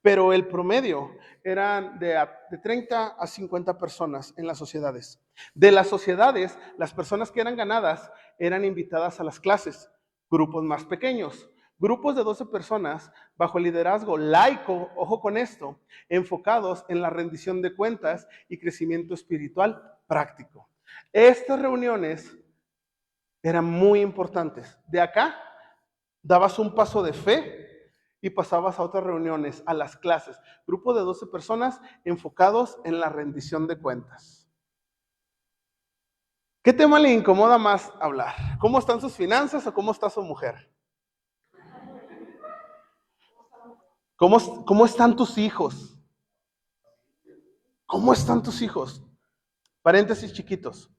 Pero el promedio eran de 30 a 50 personas en las sociedades. De las sociedades, las personas que eran ganadas eran invitadas a las clases, grupos más pequeños, grupos de 12 personas bajo el liderazgo laico, ojo con esto, enfocados en la rendición de cuentas y crecimiento espiritual práctico. Estas reuniones eran muy importantes. De acá dabas un paso de fe y pasabas a otras reuniones, a las clases. Grupo de 12 personas enfocados en la rendición de cuentas. ¿Qué tema le incomoda más hablar? ¿Cómo están sus finanzas o cómo está su mujer? ¿Cómo están tus hijos? ¿Cómo están tus hijos? Paréntesis chiquitos.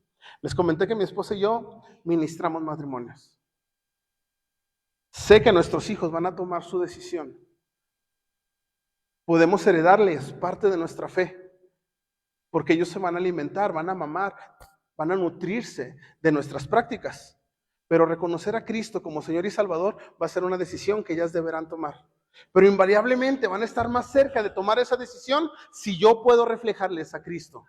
Les comenté que mi esposa y yo ministramos matrimonios. Sé que nuestros hijos van a tomar su decisión. Podemos heredarles parte de nuestra fe, porque ellos se van a alimentar, van a mamar, van a nutrirse de nuestras prácticas. Pero reconocer a Cristo como Señor y Salvador va a ser una decisión que ellas deberán tomar. Pero invariablemente van a estar más cerca de tomar esa decisión si yo puedo reflejarles a Cristo.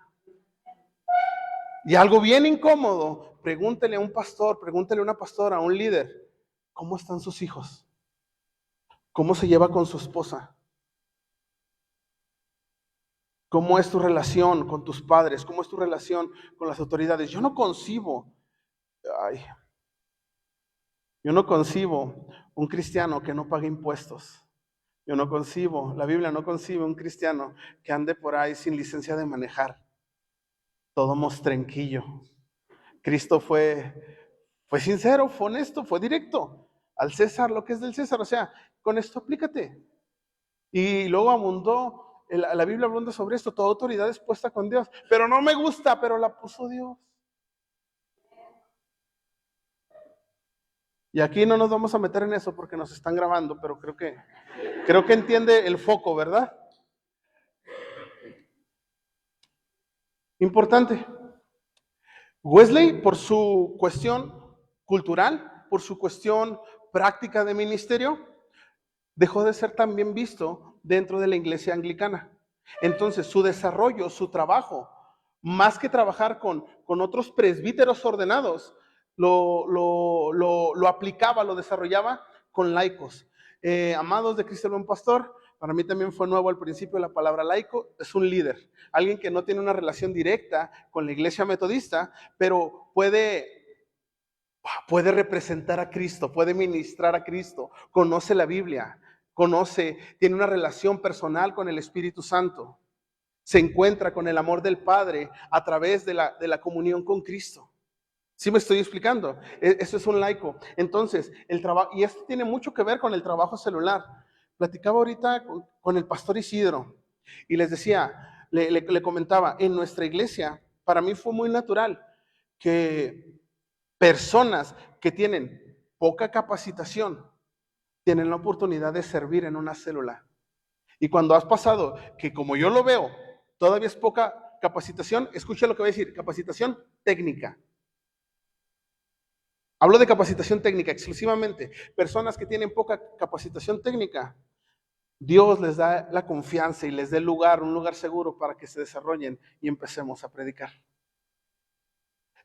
Y algo bien incómodo, pregúntele a un pastor, pregúntele a una pastora, a un líder, ¿cómo están sus hijos? ¿Cómo se lleva con su esposa? ¿Cómo es tu relación con tus padres? ¿Cómo es tu relación con las autoridades? Yo no concibo un cristiano que no pague impuestos. La Biblia no concibe un cristiano que ande por ahí sin licencia de manejar. Todo mostrenquillo. Cristo fue sincero, fue honesto, fue directo. Al César lo que es del César. O sea, con esto aplícate. Y luego abundó, la Biblia abunda sobre esto, toda autoridad es puesta con Dios. Pero no me gusta, pero la puso Dios. Y aquí no nos vamos a meter en eso porque nos están grabando, pero creo que entiende el foco, ¿verdad? Importante. Wesley, por su cuestión cultural, por su cuestión práctica de ministerio, dejó de ser tan bien visto dentro de la iglesia anglicana. Entonces, su desarrollo, su trabajo, más que trabajar con otros presbíteros ordenados, lo aplicaba, lo desarrollaba con laicos. Amados de Cristo el Buen Pastor, para mí también fue nuevo al principio la palabra laico, es un líder, alguien que no tiene una relación directa con la iglesia metodista, pero puede representar a Cristo, puede ministrar a Cristo, conoce la Biblia, tiene una relación personal con el Espíritu Santo, se encuentra con el amor del Padre a través de la comunión con Cristo. ¿Sí me estoy explicando? Eso es un laico. Entonces, el trabajo, y esto tiene mucho que ver con el trabajo celular. Platicaba ahorita con el pastor Isidro y les decía, le comentaba, en nuestra iglesia, para mí fue muy natural que personas que tienen poca capacitación tienen la oportunidad de servir en una célula. Y cuando has pasado, que como yo lo veo, todavía es poca capacitación, escucha lo que voy a decir, capacitación técnica. Hablo de capacitación técnica exclusivamente. Personas que tienen poca capacitación técnica, Dios les da la confianza y les da el lugar, un lugar seguro para que se desarrollen y empecemos a predicar.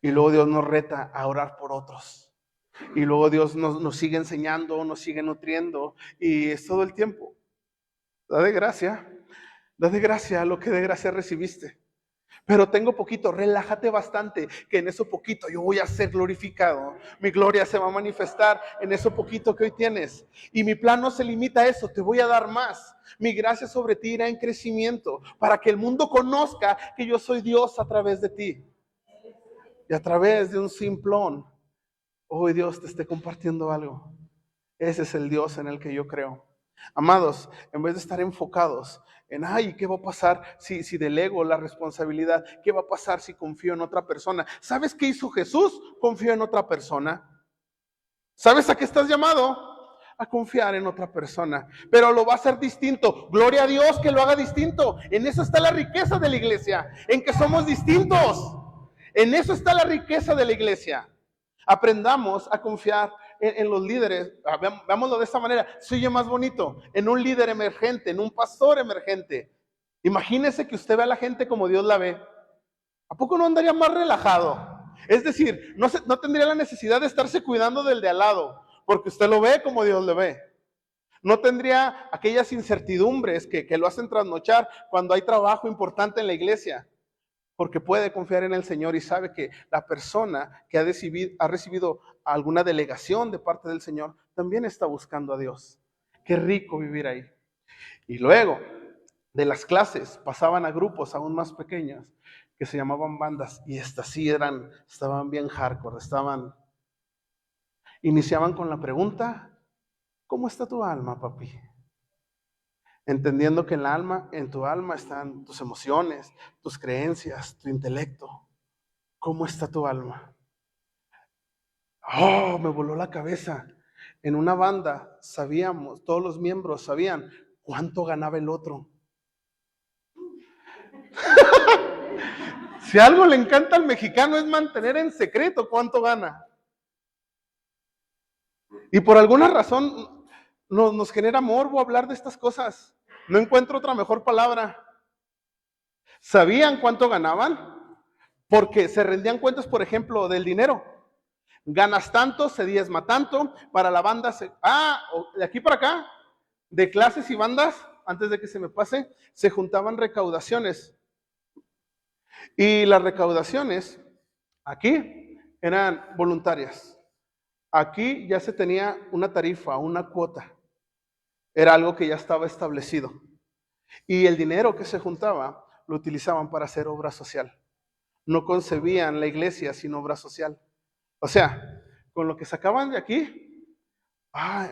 Y luego Dios nos reta a orar por otros. Y luego Dios nos sigue enseñando, nos sigue nutriendo. Y es todo el tiempo. Da de gracia a lo que de gracia recibiste. Pero tengo poquito, relájate bastante, que en eso poquito yo voy a ser glorificado. Mi gloria se va a manifestar en eso poquito que hoy tienes. Y mi plan no se limita a eso, te voy a dar más. Mi gracia sobre ti irá en crecimiento, para que el mundo conozca que yo soy Dios a través de ti. Y a través de un simplón, hoy Dios te esté compartiendo algo. Ese es el Dios en el que yo creo. Amados, en vez de estar enfocados en, ay, ¿qué va a pasar si delego la responsabilidad? ¿Qué va a pasar si confío en otra persona? ¿Sabes qué hizo Jesús? Confió en otra persona. ¿Sabes a qué estás llamado? A confiar en otra persona. Pero lo va a hacer distinto. Gloria a Dios que lo haga distinto. En eso está la riqueza de la iglesia. En que somos distintos. En eso está la riqueza de la iglesia. Aprendamos a confiar en los líderes. Veámoslo de esta manera. Se oye más bonito. En un líder emergente, en un pastor emergente. Imagínese que usted ve a la gente como Dios la ve. ¿A poco no andaría más relajado? Es decir, no tendría la necesidad de estarse cuidando del de al lado, porque usted lo ve como Dios le ve. No tendría aquellas incertidumbres que lo hacen trasnochar cuando hay trabajo importante en la iglesia, porque puede confiar en el Señor y sabe que la persona que ha recibido alguna delegación de parte del Señor también está buscando a Dios. Qué rico vivir ahí. Y luego de las clases pasaban a grupos aún más pequeños que se llamaban bandas, y estas sí estaban bien hardcore, iniciaban con la pregunta, ¿cómo está tu alma, papi? Entendiendo que en tu alma están tus emociones, tus creencias, tu intelecto. ¿Cómo está tu alma? Oh, me voló la cabeza. En una banda sabíamos, todos los miembros sabían cuánto ganaba el otro. Si algo le encanta al mexicano es mantener en secreto cuánto gana. Y por alguna razón nos genera morbo hablar de estas cosas. No encuentro otra mejor palabra. ¿Sabían cuánto ganaban? Porque se rendían cuentas, por ejemplo, del dinero. Ganas tanto, se diezma tanto, para la banda de aquí para acá, de clases y bandas, antes de que se me pase, se juntaban recaudaciones. Y las recaudaciones aquí eran voluntarias. Aquí ya se tenía una tarifa, una cuota. Era algo que ya estaba establecido. Y el dinero que se juntaba lo utilizaban para hacer obra social. No concebían la iglesia sin obra social. O sea, con lo que sacaban de aquí,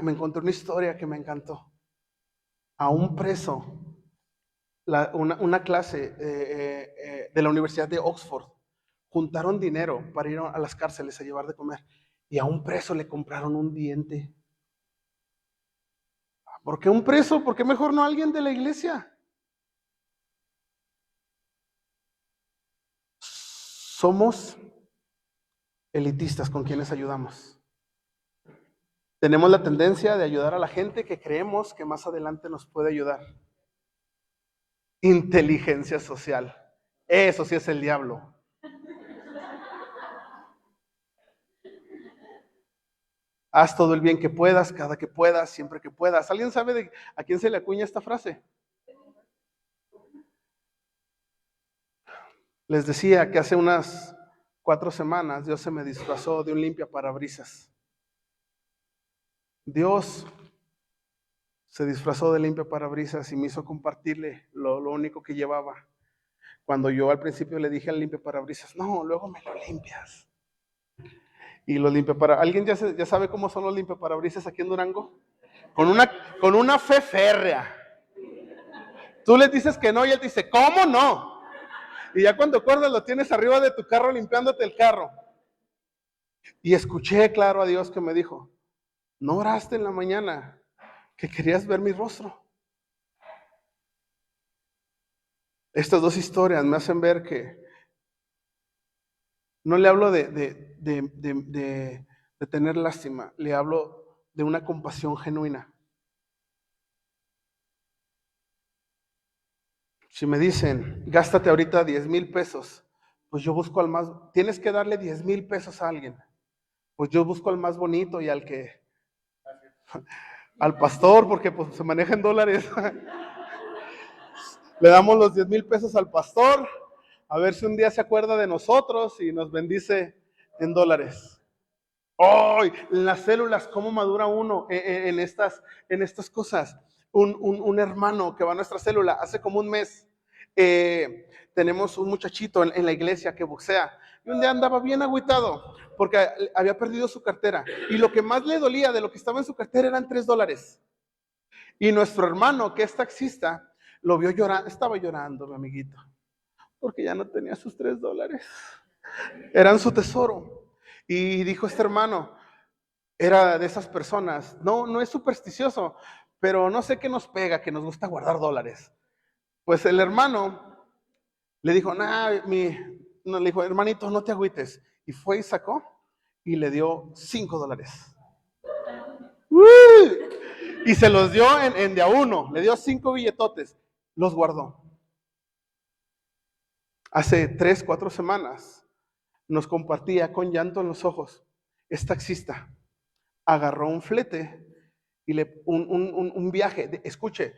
me encontré una historia que me encantó. A un preso, una clase de la Universidad de Oxford, juntaron dinero para ir a las cárceles a llevar de comer. Y a un preso le compraron un diente. ¿Por qué un preso? ¿Por qué mejor no alguien de la iglesia? Somos elitistas con quienes ayudamos. Tenemos la tendencia de ayudar a la gente que creemos que más adelante nos puede ayudar. Inteligencia social. Eso sí es el diablo. Haz todo el bien que puedas, cada que puedas, siempre que puedas. ¿Alguien sabe a quién se le acuña esta frase? Les decía que hace unas 4 semanas Dios se me disfrazó de un limpiaparabrisas. Dios se disfrazó de limpiaparabrisas y me hizo compartirle lo único que llevaba. Cuando yo al principio le dije al limpiaparabrisas, no, luego me lo limpias. Y los limpiaparabrisas, ¿alguien ya sabe cómo son los limpiaparabrisas aquí en Durango? Con una fe férrea. Tú les dices que no y él te dice, ¿cómo no? Y ya cuando acuerdas lo tienes arriba de tu carro limpiándote el carro. Y escuché claro a Dios que me dijo, ¿no oraste en la mañana que querías ver mi rostro? Estas dos historias me hacen ver que no le hablo de tener lástima, le hablo de una compasión genuina. Si me dicen, gástate ahorita 10,000 pesos, pues yo busco al más, tienes que darle 10,000 pesos a alguien, pues yo busco al más bonito y al pastor, porque pues se maneja en dólares. Le damos los 10,000 pesos al pastor, a ver si un día se acuerda de nosotros y nos bendice en dólares. ¡Oh! En las células, ¿cómo madura uno en estas cosas? Un hermano que va a nuestra célula, hace como un mes, tenemos un muchachito en la iglesia que boxea, y un día andaba bien agüitado, porque había perdido su cartera, y lo que más le dolía de lo que estaba en su cartera eran $3. Y nuestro hermano, que es taxista, lo vio llorando, estaba llorando, mi amiguito, porque ya no tenía sus $3. Eran su tesoro. Y dijo este hermano, era de esas personas, no es supersticioso, pero no sé qué nos pega, que nos gusta guardar dólares. Pues el hermano le dijo, no, le dijo, hermanito, no te agüites. Y fue y sacó y le dio $5. Y se los dio en de a uno, le dio 5 billetotes, los guardó. Hace 3, 4 semanas nos compartía con llanto en los ojos, es taxista, agarró un flete y un viaje, escuche,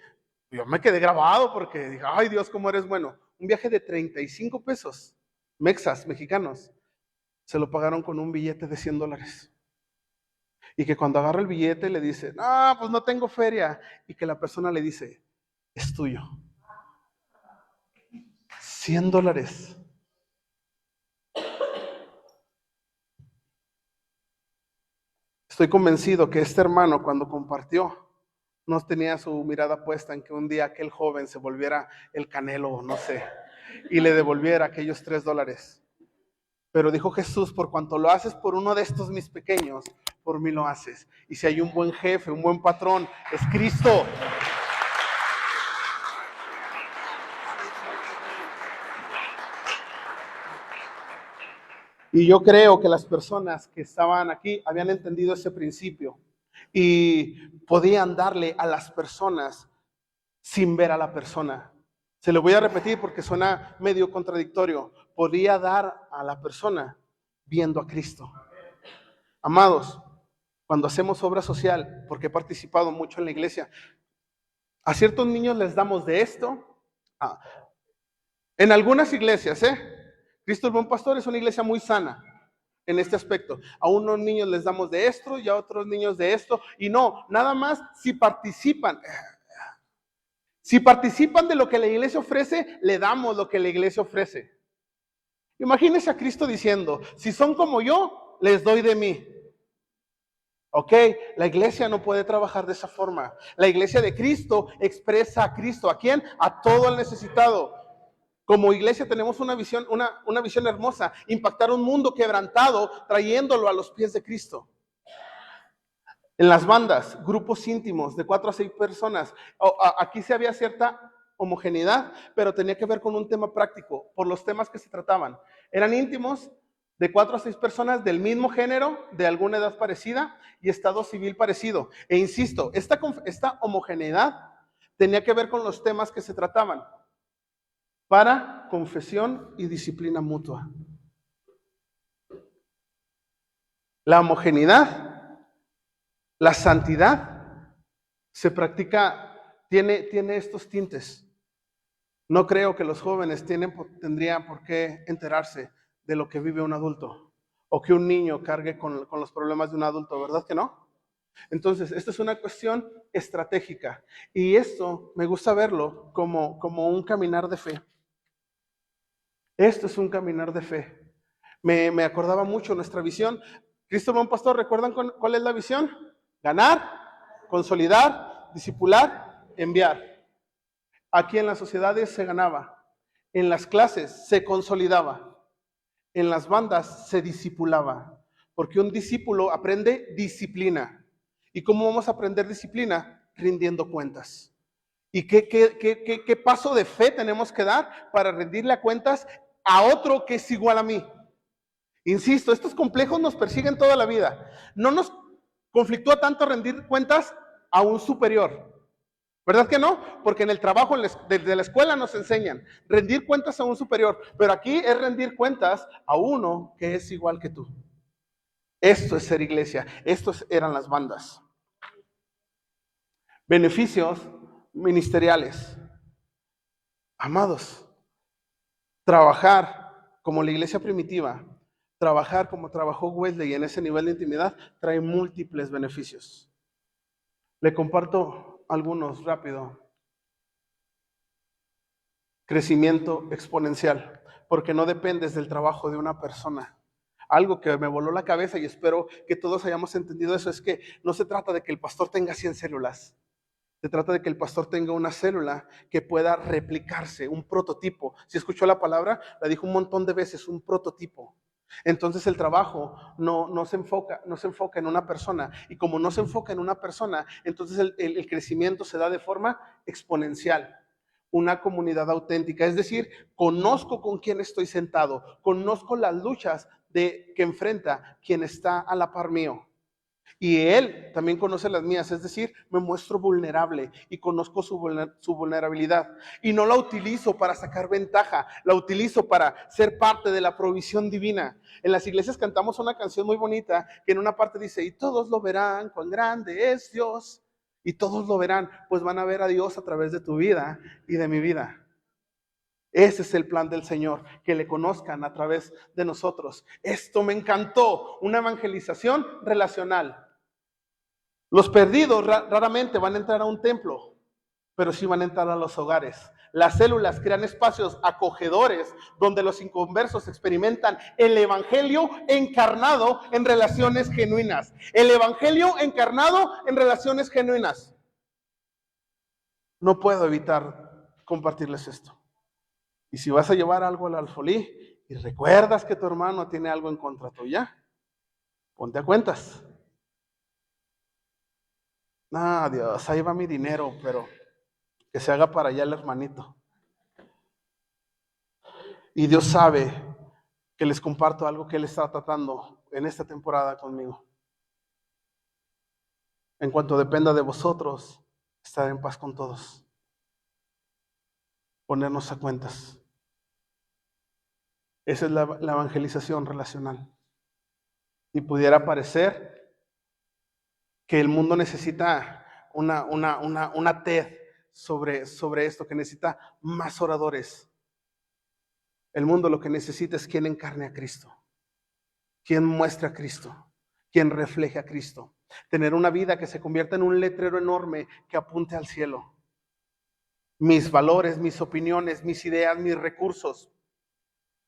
yo me quedé grabado porque dije, ay Dios, cómo eres bueno, un viaje de 35 pesos, mexicanos, se lo pagaron con un billete de $100. Y que cuando agarra el billete le dice, no, pues no tengo feria, y que la persona le dice, es tuyo. $100. Estoy convencido que este hermano cuando compartió, no tenía su mirada puesta en que un día aquel joven se volviera el Canelo, no sé, y le devolviera aquellos $3. Pero dijo Jesús, por cuanto lo haces por uno de estos mis pequeños, por mí lo haces. Y si hay un buen jefe, un buen patrón, es Cristo. Y yo creo que las personas que estaban aquí habían entendido ese principio y podían darle a las personas sin ver a la persona. Se lo voy a repetir porque suena medio contradictorio. Podía dar a la persona viendo a Cristo. Amados, cuando hacemos obra social, porque he participado mucho en la iglesia, a ciertos niños les damos de esto. En algunas iglesias, Cristo el Buen Pastor es una iglesia muy sana en este aspecto. A unos niños les damos de esto y a otros niños de esto. Y no, nada más si participan. Si participan de lo que la iglesia ofrece, le damos lo que la iglesia ofrece. Imagínense a Cristo diciendo, si son como yo, les doy de mí. Ok, la iglesia no puede trabajar de esa forma. La iglesia de Cristo expresa a Cristo. ¿A quién? A todo el necesitado. Como iglesia tenemos una visión hermosa, impactar un mundo quebrantado, trayéndolo a los pies de Cristo. En las bandas, grupos íntimos de 4 a 6 personas, aquí sí había cierta homogeneidad, pero tenía que ver con un tema práctico, por los temas que se trataban. Eran íntimos de 4 a 6 personas del mismo género, de alguna edad parecida y estado civil parecido. E insisto, esta homogeneidad tenía que ver con los temas que se trataban, para confesión y disciplina mutua. La homogeneidad, la santidad, se practica, tiene estos tintes. No creo que los jóvenes tendrían por qué enterarse de lo que vive un adulto, o que un niño cargue con los problemas de un adulto, ¿verdad que no? Entonces, esta es una cuestión estratégica, y esto me gusta verlo como un caminar de fe. Esto es un caminar de fe. Me acordaba mucho nuestra visión. Cristo Buen Pastor, ¿recuerdan cuál es la visión? Ganar, consolidar, discipular, enviar. Aquí en las sociedades se ganaba, en las clases se consolidaba, en las bandas se discipulaba, porque un discípulo aprende disciplina. ¿Y cómo vamos a aprender disciplina? Rindiendo cuentas. ¿Y qué paso de fe tenemos que dar para rendirle cuentas a otro que es igual a mí? Insisto, estos complejos nos persiguen toda la vida. No nos conflictúa tanto rendir cuentas a un superior. ¿Verdad que no? Porque en el trabajo desde la escuela nos enseñan rendir cuentas a un superior, pero aquí es rendir cuentas a uno que es igual que tú. Esto es ser iglesia. Estos eran las bandas. Beneficios ministeriales. Amados, trabajar como la iglesia primitiva, trabajar como trabajó Wesley en ese nivel de intimidad, trae múltiples beneficios. Le comparto algunos rápido. Crecimiento exponencial, porque no dependes del trabajo de una persona. Algo que me voló la cabeza y espero que todos hayamos entendido eso es que no se trata de que el pastor tenga 100 células. Se trata de que el pastor tenga una célula que pueda replicarse, un prototipo. Si escuchó la palabra, la dijo un montón de veces, un prototipo. Entonces el trabajo no se enfoca en una persona. Y como no se enfoca en una persona, entonces el crecimiento se da de forma exponencial. Una comunidad auténtica, es decir, conozco con quién estoy sentado, conozco las luchas que enfrenta quien está a la par mío. Y él también conoce las mías, es decir, me muestro vulnerable y conozco su vulnerabilidad. Y no la utilizo para sacar ventaja, la utilizo para ser parte de la provisión divina. En las iglesias cantamos una canción muy bonita que en una parte dice, y todos lo verán, cuán grande es Dios. Y todos lo verán, pues van a ver a Dios a través de tu vida y de mi vida. Ese es el plan del Señor, que le conozcan a través de nosotros. Esto me encantó, una evangelización relacional. Los perdidos raramente van a entrar a un templo, pero sí van a entrar a los hogares. Las células crean espacios acogedores donde los inconversos experimentan el evangelio encarnado en relaciones genuinas. El evangelio encarnado en relaciones genuinas. No puedo evitar compartirles esto. Y si vas a llevar algo al alfolí y recuerdas que tu hermano tiene algo en contra tuya, ponte a cuentas. No, Dios, ahí va mi dinero, pero que se haga para allá el hermanito. Y Dios sabe que les comparto algo que Él está tratando en esta temporada conmigo. En cuanto dependa de vosotros, estar en paz con todos. Ponernos a cuentas. Esa es la evangelización relacional. Y pudiera parecer que el mundo necesita una TED sobre esto, que necesita más oradores. El mundo lo que necesita es quien encarne a Cristo, quien muestre a Cristo, quien refleje a Cristo. Tener una vida que se convierta en un letrero enorme que apunte al cielo. Mis valores, mis opiniones, mis ideas, mis recursos,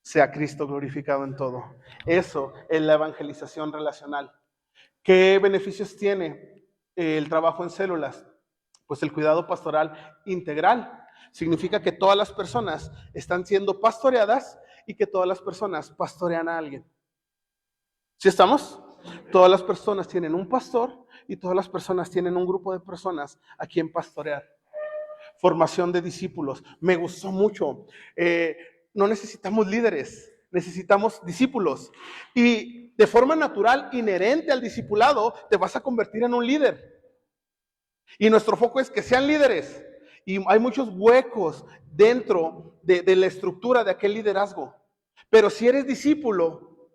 sea Cristo glorificado en todo. Eso es la evangelización relacional. ¿Qué beneficios tiene el trabajo en células? Pues el cuidado pastoral integral. Significa que todas las personas están siendo pastoreadas y que todas las personas pastorean a alguien. ¿Sí estamos? Todas las personas tienen un pastor y todas las personas tienen un grupo de personas a quien pastorear. Formación de discípulos. Me gustó mucho. No necesitamos líderes, necesitamos discípulos. Y de forma natural, inherente al discipulado, te vas a convertir en un líder. Y nuestro foco es que sean líderes. Y hay muchos huecos dentro de la estructura de aquel liderazgo. Pero si eres discípulo,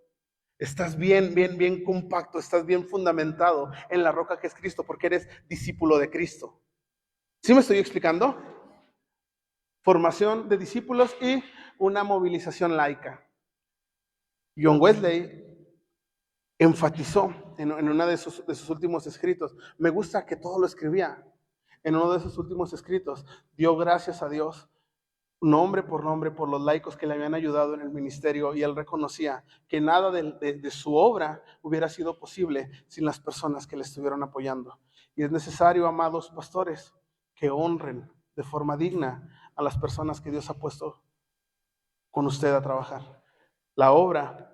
estás bien compacto, estás bien fundamentado en la roca que es Cristo, porque eres discípulo de Cristo. ¿Sí me estoy explicando? Formación de discípulos y una movilización laica. John Wesley enfatizó en uno de sus últimos escritos, me gusta que todo lo escribía, en uno de sus últimos escritos, dio gracias a Dios nombre por los laicos que le habían ayudado en el ministerio, y él reconocía que nada de su obra hubiera sido posible sin las personas que le estuvieron apoyando. Y es necesario, amados pastores, que honren de forma digna a las personas que Dios ha puesto con usted a trabajar. La obra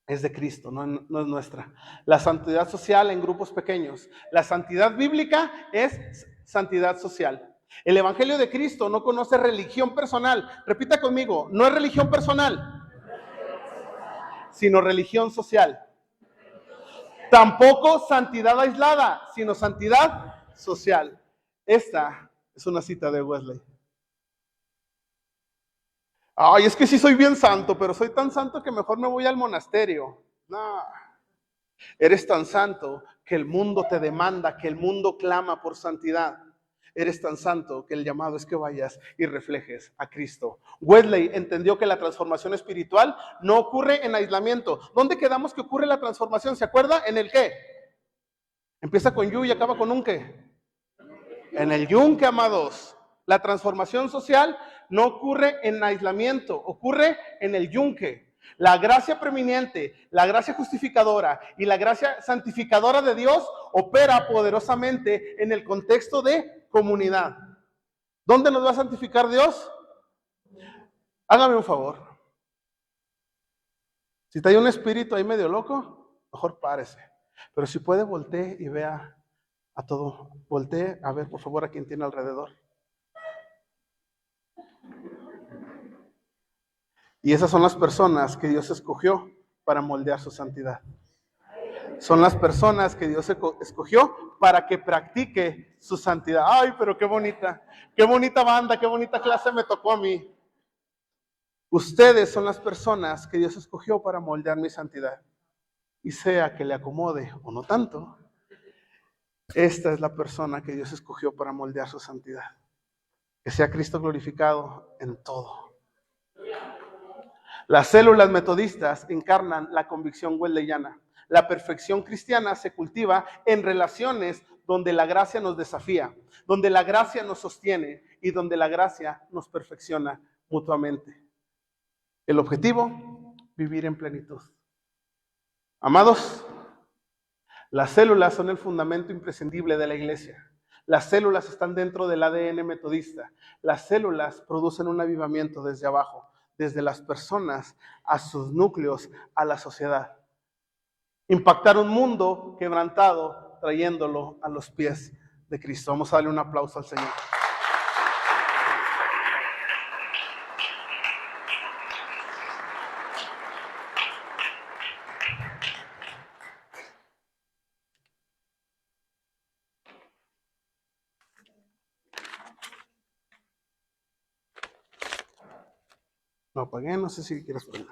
es de Cristo, no es nuestra. La santidad social en grupos pequeños. La santidad bíblica es santidad social. El Evangelio de Cristo no conoce religión personal. Repita conmigo, no es religión personal, sino religión social. Tampoco santidad aislada, sino santidad social. Esta es una cita de Wesley. Ay, es que sí soy bien santo, pero soy tan santo que mejor me voy al monasterio. No, eres tan santo que el mundo te demanda, que el mundo clama por santidad. Eres tan santo que el llamado es que vayas y reflejes a Cristo. Wesley entendió que la transformación espiritual no ocurre en aislamiento. ¿Dónde quedamos que ocurre la transformación? ¿Se acuerda? ¿En el qué? Empieza con yu y acaba con un qué. En el yunque, amados. La transformación social no ocurre en aislamiento, ocurre en el yunque. La gracia preeminente, la gracia justificadora y la gracia santificadora de Dios opera poderosamente en el contexto de comunidad. ¿Dónde nos va a santificar Dios? Hágame un favor. Si hay un espíritu ahí medio loco, mejor párese. Pero si puede, voltee y vea a todo. Voltee a ver, por favor, a quien tiene alrededor. Y esas son las personas que Dios escogió para moldear su santidad. Son las personas que Dios escogió para que practique su santidad. Ay, pero qué bonita banda, qué bonita clase me tocó a mí. Ustedes son las personas que Dios escogió para moldear mi santidad. Y sea que le acomode o no tanto, esta es la persona que Dios escogió para moldear su santidad. Que sea Cristo glorificado en todo. Las células metodistas encarnan la convicción wesleyana. La perfección cristiana se cultiva en relaciones donde la gracia nos desafía, donde la gracia nos sostiene y donde la gracia nos perfecciona mutuamente. El objetivo, vivir en plenitud. Amados, las células son el fundamento imprescindible de la iglesia. Las células están dentro del ADN metodista. Las células producen un avivamiento desde abajo, desde las personas a sus núcleos, a la sociedad. Impactar un mundo quebrantado, trayéndolo a los pies de Cristo. Vamos a darle un aplauso al Señor. Lo apagué, no sé si quieres poner.